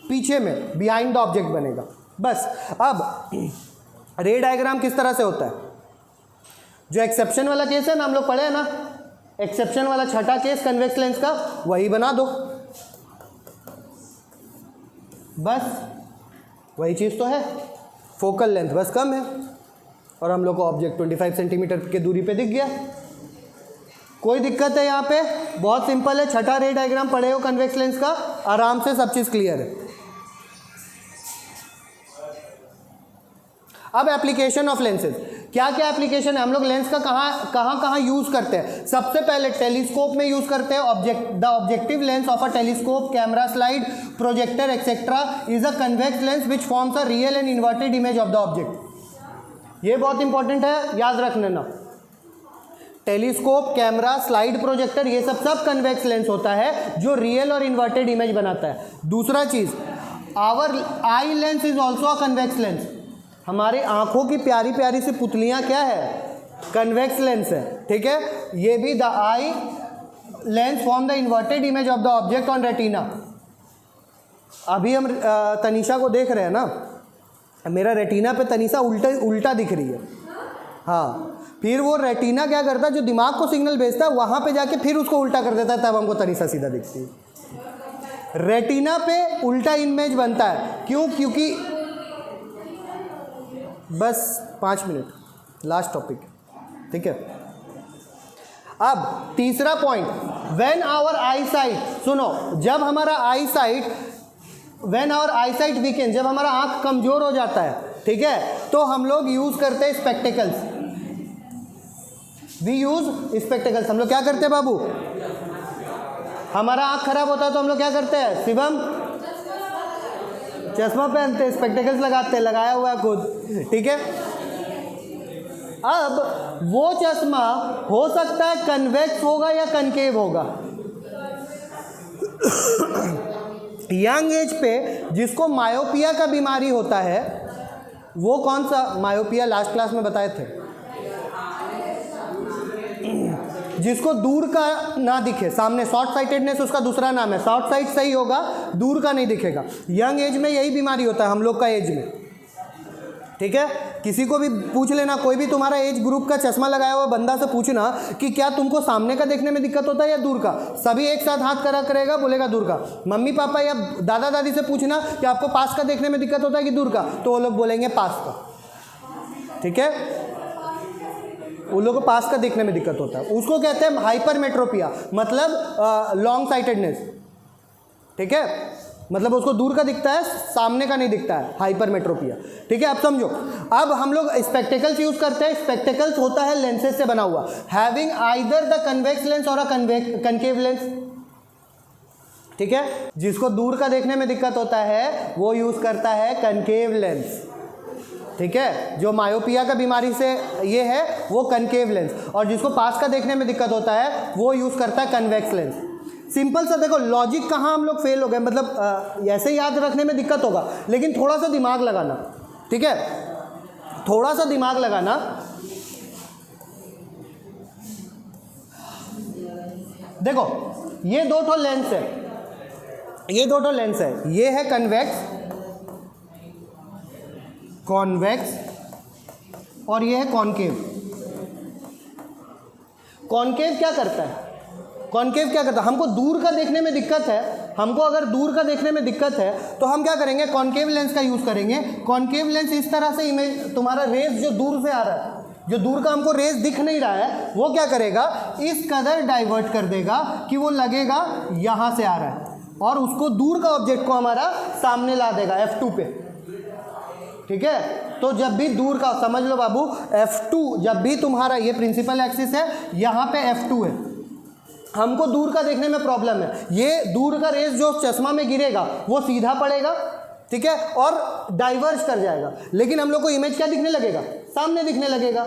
पीछे में बिहाइंड द ऑब्जेक्ट बनेगा बस। अब रे डायग्राम किस तरह से होता है? जो एक्सेप्शन वाला केस है ना, हम लोग पढ़े हैं ना, एक्सेप्शन वाला छठा केस कन्वेक्स लेंस का, वही बना दो बस। वही चीज़ तो है, फोकल लेंथ बस कम है और हम लोग को ऑब्जेक्ट 25 सेंटीमीटर की दूरी पे दिख गया। कोई दिक्कत है यहाँ पे? बहुत सिंपल है। छठा रे डायग्राम पढ़े हो कन्वेक्स लेंस का, आराम से सब चीज़ क्लियर है। अब एप्लीकेशन ऑफ लेंसेज, क्या क्या एप्लीकेशन है? हम लोग लेंस का कहाँ यूज़ करते हैं? सबसे पहले टेलीस्कोप में यूज़ करते हैं। The objective lens of a telescope, camera slide, projector etcetera is a convex lens which forms a real and inverted image of the object. ये बहुत इंपॉर्टेंट है, याद रख लेना। टेलीस्कोप, कैमरा, स्लाइड, प्रोजेक्टर, ये सब कन्वेक्स लेंस होता है जो रियल और इन्वर्टेड इमेज बनाता है। दूसरा चीज़, our eye lens is also a convex lens. हमारी आंखों की प्यारी प्यारी सी पुतलियाँ क्या है? कन्वेक्स लेंस है, ठीक है। ये भी the eye lens form the inverted image of the object on retina. अभी हम तनीषा को देख रहे हैं ना, मेरा रेटिना पे तनीषा उल्टा दिख रही है। हाँ, फिर वो रेटिना क्या करता है, जो दिमाग को सिग्नल भेजता है वहाँ पे जाके फिर उसको उल्टा कर देता है, तब हमको तनीषा सीधा दिखती है। रेटिना पे उल्टा इमेज बनता है, क्यों? क्योंकि बस 5 मिनट, लास्ट टॉपिक, ठीक है। अब तीसरा point, when our eyesight, सुनो, जब हमारा eyesight, when our eyesight weakened, जब हमारा आंख कमजोर हो जाता है, ठीक है, तो हम लोग यूज करते हैं स्पेक्टिकल्स। We use spectacles. हम लोग क्या करते हैं बाबू? हमारा आंख खराब होता है तो हम लोग क्या करते हैं? शिवम, चश्मा पहनते हैं, स्पेक्टिकल्स लगाते हैं, लगाया हुआ है खुद, ठीक है। अब वो चश्मा हो सकता है कन्वेक्स होगा या कनकेव होगा। यंग एज पे जिसको मायोपिया का बीमारी होता है, वो कौन सा मायोपिया? लास्ट क्लास में बताए थे, जिसको दूर का ना दिखे, सामने शॉर्ट साइटेडनेस उसका दूसरा नाम है। शॉर्ट साइट सही होगा, दूर का नहीं दिखेगा। यंग एज में यही बीमारी होता है हम लोग का एज में, ठीक है। किसी को भी पूछ लेना, कोई भी तुम्हारा एज ग्रुप का चश्मा लगाया हुआ बंदा से पूछना कि क्या तुमको सामने का देखने में दिक्कत होता है या दूर का, सभी एक साथ हाथ करा करेगा, बोलेगा दूर का। मम्मी पापा या दादा दादी से पूछना कि आपको पास का देखने में दिक्कत होता है कि दूर का, तो वो लोग बोलेंगे पास का, ठीक है। उन लोगों को पास का देखने में दिक्कत होता है, उसको कहते हैं हाइपरमेट्रोपिया, मतलब लॉन्ग साइटेडनेस, ठीक है। मतलब उसको दूर का दिखता है, सामने का नहीं दिखता है, हाइपरमेट्रोपिया, ठीक है। अब समझो, अब हम लोग स्पेक्टिकल्स यूज करते हैं। स्पेक्टिकल्स होता है लेंसेज से बना हुआ, having either the convex lens और अ कनकेव लेंस, ठीक है। जिसको दूर का देखने में दिक्कत होता है वो यूज करता है कनकेव लेंस, ठीक है। जो मायोपिया का बीमारी से ये है वो कनकेव लेंस, और जिसको पास का देखने में दिक्कत होता है वो यूज करता है कन्वेक्स लेंस। सिंपल सा देखो लॉजिक, कहाँ हम लोग फेल हो गए, मतलब ऐसे याद रखने में दिक्कत होगा, लेकिन थोड़ा सा दिमाग लगाना, ठीक है, थोड़ा सा दिमाग लगाना। देखो ये दो ठो लेंस है, ये दो ठो लेंस है, ये है कॉन्वेक्स और ये है कॉनकेव। कॉनकेव क्या करता है? कॉनकेव क्या करता है? हमको दूर का देखने में दिक्कत है, हमको अगर दूर का देखने में दिक्कत है तो हम क्या करेंगे? कॉनकेव लेंस का यूज़ करेंगे। कॉनकेव लेंस इस तरह से इमेज, तुम्हारा रेज जो दूर से आ रहा है, जो दूर का हमको रेज दिख नहीं रहा है, वो क्या करेगा? इस कदर डाइवर्ट कर देगा कि वो लगेगा यहाँ से आ रहा है, और उसको दूर का ऑब्जेक्ट को हमारा सामने ला देगा F2 पे, ठीक है। तो जब भी दूर का, समझ लो बाबू, F2, जब भी तुम्हारा ये प्रिंसिपल एक्सिस है, यहाँ पे F2 है, हमको दूर का देखने में प्रॉब्लम है। ये दूर का रेस जो चश्मा में गिरेगा वो सीधा पड़ेगा, ठीक है, और डाइवर्ज कर जाएगा, लेकिन हम लोग को इमेज क्या दिखने लगेगा? सामने दिखने लगेगा,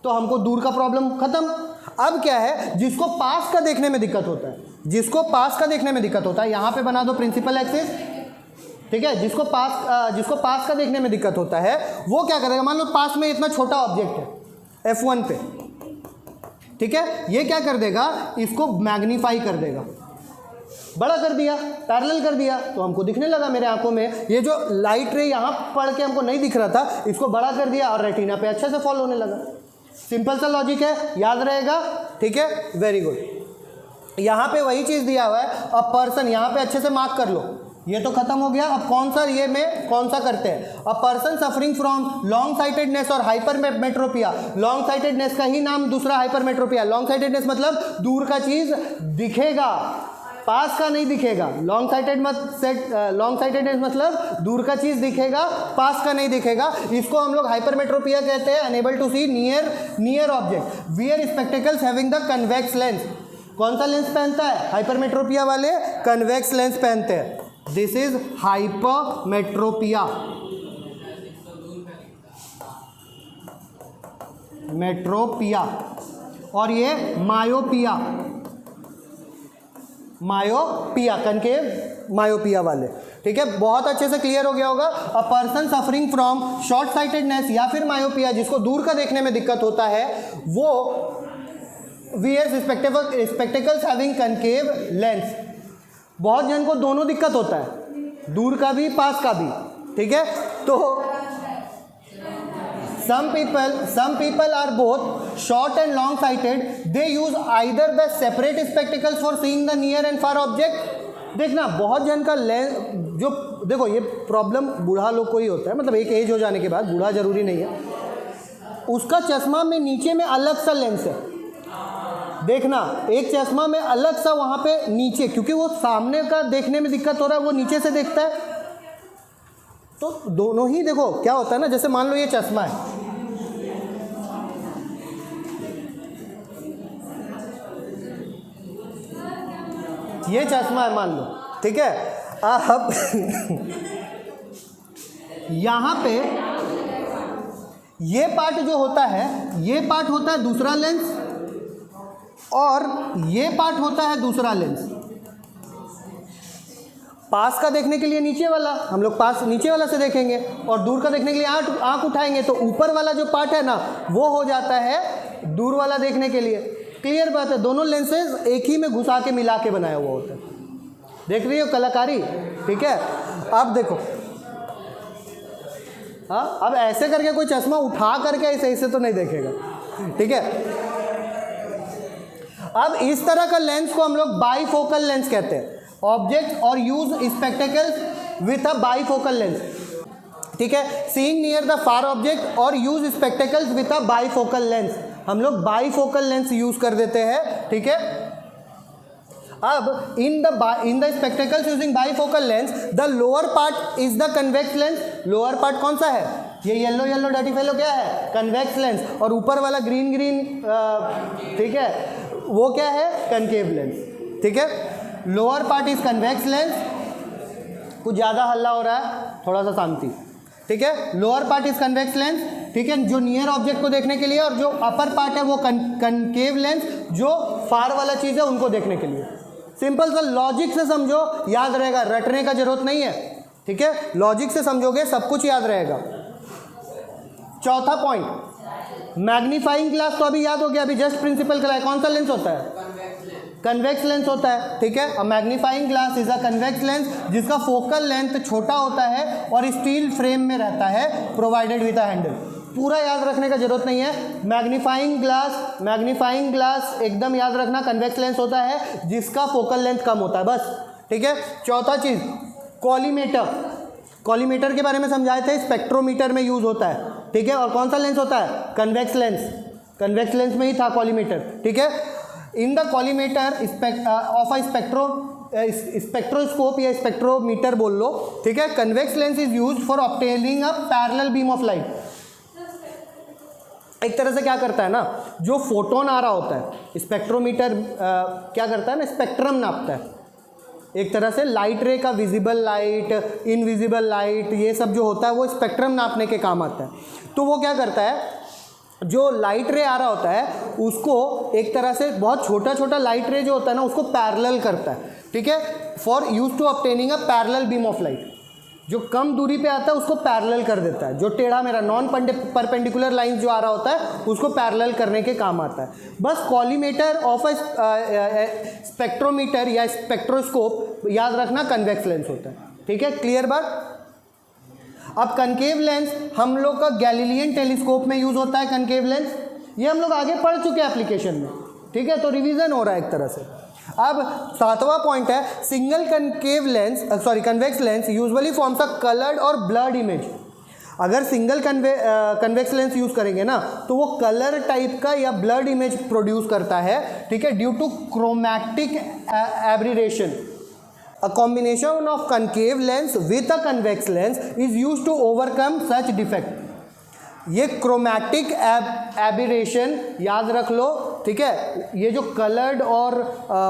तो हमको दूर का प्रॉब्लम खत्म। अब क्या है? जिसको पास का देखने में दिक्कत होता है, जिसको पास का देखने में दिक्कत होता है, यहाँ पे बना दो प्रिंसिपल एक्सिस, ठीक है। जिसको पास का देखने में दिक्कत होता है वो क्या करेगा, मान लो पास में इतना छोटा ऑब्जेक्ट है F1 पे, ठीक है, ये क्या कर देगा, इसको मैग्नीफाई कर देगा, बड़ा कर दिया, पैरेलल कर दिया, तो हमको दिखने लगा मेरे आंखों में, ये जो लाइट रे यहाँ पढ़ के हमको नहीं दिख रहा था, इसको बड़ा कर दिया और रेटिना पे अच्छे से फॉलो होने लगा। सिंपल सा लॉजिक है, याद रहेगा, ठीक है, वेरी गुड। यहाँ पे वही चीज़ दिया हुआ है, अब पर्सन यहाँ पे अच्छे से मार्क कर लो, ये तो खत्म हो गया। अब कौन सा ये में कौन सा करते हैं, a person suffering from long sightedness और हाइपरमेट्रोपिया। लॉन्ग साइटेडनेस का ही नाम दूसरा हाइपरमेट्रोपिया। लॉन्ग साइटेडनेस मतलब दूर का चीज़ दिखेगा, पास का नहीं दिखेगा। लॉन्ग साइटेडनेस मतलब दूर का चीज़ दिखेगा, पास का नहीं दिखेगा। इसको हम लोग हाइपरमेट्रोपिया कहते हैं, unable to see near object. Wear spectacles having the convex lens. कौन सा लेंस पहनता है, हाइपरमेट्रोपिया वाले कन्वेक्स लेंस पहनते हैं। This is hypermetropia. मेट्रोपिया। और ये मायोपिया, कनकेव मायोपिया वाले, ठीक है। बहुत अच्छे से क्लियर हो गया होगा। A person suffering from short sightedness या फिर मायोपिया, जिसको दूर का देखने में दिक्कत होता है, वो wears spectacles having concave lens. बहुत जन को दोनों दिक्कत होता है, दूर का भी पास का भी, ठीक है। तो some people are both short and long sighted. They use either the separate spectacles for seeing the near and far object. देखना बहुत जन का लेंस, जो देखो ये प्रॉब्लम बूढ़ा लोग को ही होता है, मतलब एक एज हो जाने के बाद, बूढ़ा जरूरी नहीं है, उसका चश्मा में नीचे में अलग सा लेंस है। देखना एक चश्मा में अलग सा वहाँ पे नीचे, क्योंकि वो सामने का देखने में दिक्कत हो रहा है, वो नीचे से देखता है। तो दोनों ही देखो क्या होता है ना, जैसे मान लो ये चश्मा है, ये चश्मा है मान लो, ठीक है। अब यहाँ पे ये पार्ट जो होता है, ये पार्ट होता है दूसरा लेंस, और ये पार्ट होता है दूसरा लेंस। पास का देखने के लिए नीचे वाला, हम लोग पास नीचे वाला से देखेंगे, और दूर का देखने के लिए आँख उठाएंगे तो ऊपर वाला जो पार्ट है ना, वो हो जाता है दूर वाला देखने के लिए। क्लियर बात है, दोनों लेंसेज एक ही में घुसा के मिला के बनाया हुआ होता है। देख रही हो कलाकारी, ठीक है। अब देखो, हाँ, अब ऐसे करके कोई चश्मा उठा करके ऐसे तो नहीं देखेगा, ठीक है। अब इस तरह का लेंस को हम लोग बाईफोकल लेंस कहते हैं। ऑब्जेक्ट और use spectacles with a bifocal lens, ठीक है। Seeing near the far object और use spectacles with a bifocal lens, हम लोग बाईफोकल लेंस यूज कर देते हैं, ठीक है। अब in the spectacles using bifocal lens, the lower part is the convex lens. Lower part कौन सा है, ये येलो डर्टी फेलो क्या है, कन्वेक्स लेंस, और ऊपर वाला ग्रीन ठीक है, वो क्या है, कनकेव लेंस, ठीक है। Lower part is convex lens. कुछ ज़्यादा हल्ला हो रहा है, थोड़ा सा शांति, ठीक है। Lower part is convex lens, ठीक है, जो नियर ऑब्जेक्ट को देखने के लिए, और जो अपर पार्ट है वो कनकेव लेंस, जो फार वाला चीज़ है उनको देखने के लिए। सिंपल सा लॉजिक से समझो, याद रहेगा, रटने का जरूरत नहीं है, ठीक है। लॉजिक से समझोगे सब कुछ याद रहेगा। चौथा पॉइंट, मैग्नीफाइंग ग्लास तो अभी याद हो गया, अभी जस्ट प्रिंसिपल कराया। कौन सा लेंस होता है, कन्वेक्स लेंस होता है, ठीक है। A magnifying glass is a convex lens, जिसका फोकल लेंथ छोटा होता है और स्टील फ्रेम में रहता है, प्रोवाइडेड विद अ हैंडल। पूरा याद रखने का जरूरत नहीं है। मैग्नीफाइंग ग्लास एकदम याद रखना, कन्वेक्स लेंस होता है जिसका फोकल लेंथ कम होता है, बस, ठीक है। चौथा चीज़, कॉलीमेटर के बारे में समझाए थे, स्पेक्ट्रोमीटर में यूज होता है, ठीक है। और कौन सा लेंस होता है, कन्वेक्स लेंस में ही था कॉलीमेटर, ठीक है। In the collimator of a spectroscope या स्पेक्ट्रोमीटर बोल लो, ठीक है। Convex lens is use for obtaining a parallel beam of light. एक तरह से क्या करता है ना, जो फोटोन आ रहा होता है, स्पेक्ट्रोमीटर क्या करता है ना, स्पेक्ट्रम नापता है। एक तरह से लाइट रे का विजिबल लाइट, इनविजिबल लाइट, ये सब जो होता है वो स्पेक्ट्रम नापने के काम आता है। तो वो क्या करता है, जो लाइट रे आ रहा होता है उसको एक तरह से बहुत छोटा लाइट रे जो होता है ना, उसको पैरेलल करता है, ठीक है, for use to obtaining a parallel beam of light. जो कम दूरी पे आता है उसको पैरेलल कर देता है, जो टेढ़ा मेरा नॉन परपेंडिकुलर लाइन जो आ रहा होता है उसको पैरेलल करने के काम आता है। बस कॉलीमेटर ऑफ अ स्पेक्ट्रोमीटर या स्पेक्ट्रोस्कोप याद रखना कन्वेक्स लेंस होता है, ठीक है, क्लियर बात। अब कनकेव लेंस हम लोग का गैलीलियन टेलीस्कोप में यूज होता है कनकेव लेंस, ये हम लोग आगे पढ़ चुके हैं एप्लीकेशन में, ठीक है, तो रिवीजन हो रहा है एक तरह से। अब 7वां पॉइंट है single concave lens convex lens usually forms a coloured और ब्लर्ड इमेज। अगर सिंगल कन्वेक्स लेंस यूज करेंगे ना तो वो कलर टाइप का या ब्लर्ड इमेज प्रोड्यूस करता है, ठीक है, due to chromatic aberration. A combination of concave lens with a convex lens is used to overcome such defect. ये क्रोमैटिक एबिरेशन याद रख लो, ठीक है, ये जो कलर्ड और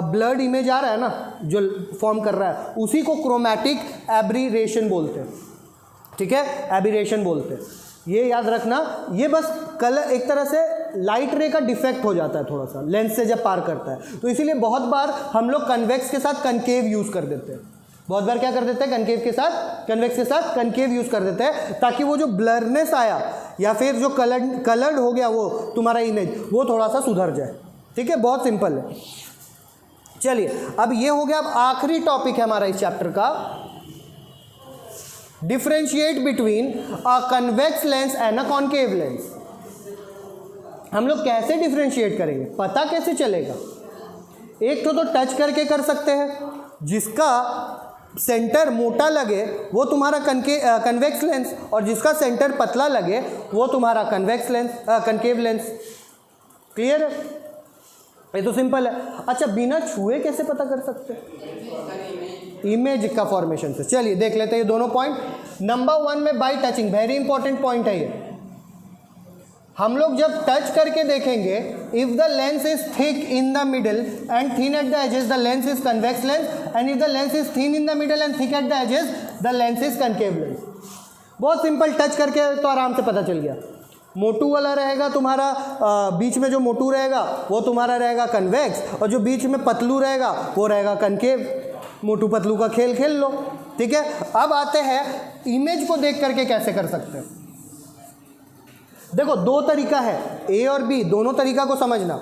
ब्लर्ड इमेज आ रहा है ना जो फॉर्म कर रहा है उसी को क्रोमैटिक एब्रीरेशन बोलते हैं, ठीक है, एबिरेशन बोलते हैं, ये याद रखना। ये बस कलर एक तरह से लाइट रे का डिफेक्ट हो जाता है थोड़ा सा लेंस से जब पार करता है, तो इसीलिए बहुत बार हम लोग कन्वेक्स के साथ कनकेव यूज़ कर देते हैं, बहुत बार क्या कर देते हैं कनकेव के साथ कन्वेक्स के साथ कनकेव यूज़ कर देते हैं, ताकि वो जो ब्लरनेस आया या फिर जो कलर्ड हो गया वो तुम्हारा इमेज वो थोड़ा सा सुधर जाए, ठीक है, बहुत सिंपल है। चलिए अब ये हो गया, अब आखिरी टॉपिक है हमारा इस चैप्टर का, differentiate between a convex lens and a concave lens. हम लोग कैसे डिफरेंशिएट करेंगे, पता कैसे चलेगा? एक तो टच करके कर सकते हैं, जिसका सेंटर मोटा लगे वो तुम्हारा कन्वेक्स लेंस और जिसका सेंटर पतला लगे वो तुम्हारा कनकेव लेंस। क्लियर है? ये तो सिंपल है। अच्छा बिना छुए कैसे पता कर सकते हैं? इमेज का फॉर्मेशन से। चलिए देख लेते हैं ये दोनों पॉइंट। नंबर 1 में by touching, very important point है ये। हम लोग जब टच करके देखेंगे, if the lens is thick in the middle and thin at the edges the lens is convex lens, and if the lens is thin in the middle and thick at the edges the lens is concave lens. बहुत simple, touch करके तो आराम से पता चल गया। मोटू वाला रहेगा तुम्हारा, बीच में जो मोटू रहेगा वो तुम्हारा रहेगा कन्वेक्स, और जो बीच में पतलू रहेगा वो रहेगा कनकेव। मोटू पतलू का खेल खेल लो, ठीक है। अब आते हैं इमेज को देख करके कैसे कर सकते हैं। देखो दो तरीका है, ए और बी, दोनों तरीका को समझना।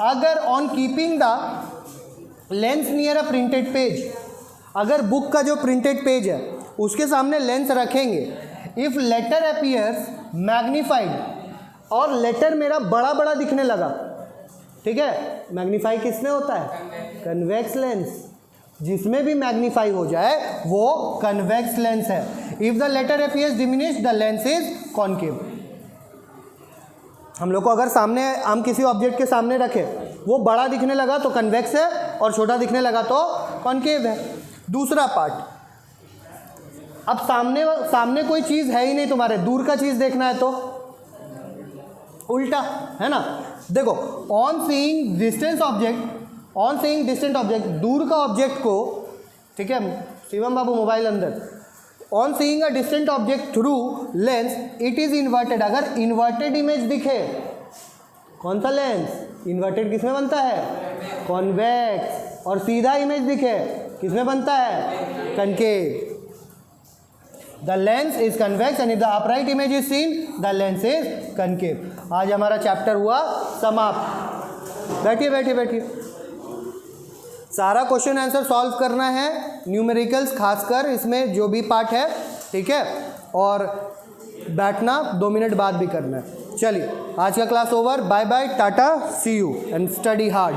अगर on keeping the lens near a printed page, अगर बुक का जो प्रिंटेड पेज है उसके सामने लेंस रखेंगे, इफ लेटर अपीयर्स मैग्नीफाइड, और लेटर मेरा बड़ा बड़ा दिखने लगा, ठीक है, मैग्नीफाई किसमें होता है? Convex lens. जिसमें भी मैग्नीफाई हो जाए वो कन्वेक्स लेंस है। If the letter appears diminish the lens is concave. हम लोग को अगर सामने, हम किसी ऑब्जेक्ट के सामने रखे, वो बड़ा दिखने लगा तो कन्वेक्स है, और छोटा दिखने लगा तो कॉनकेव है। दूसरा पार्ट, अब सामने कोई चीज़ है ही नहीं तुम्हारे, दूर का चीज़ देखना है तो उल्टा है ना। देखो ऑन सीइंग डिस्टेंट ऑब्जेक्ट, दूर का ऑब्जेक्ट को, ठीक है शिवम बाबू मोबाइल अंदर, on seeing a distant object through lens it is inverted. अगर इन्वर्टेड इमेज दिखे, कौन सा लेंस? इन्वर्टेड किसमें बनता है? कॉन्वेक्स। और सीधा इमेज दिखे किसमें बनता है? Concave. The lens is convex and if the upright image is seen the lens is concave. आज हमारा चैप्टर हुआ समाप्त। बैठिए। सारा क्वेश्चन आंसर सॉल्व करना है, न्यूमेरिकल्स खासकर इसमें जो भी पार्ट है, ठीक है, और बैठना 2 मिनट बाद भी करना है। चलिए आज का class over, bye bye, tata, see you and study hard.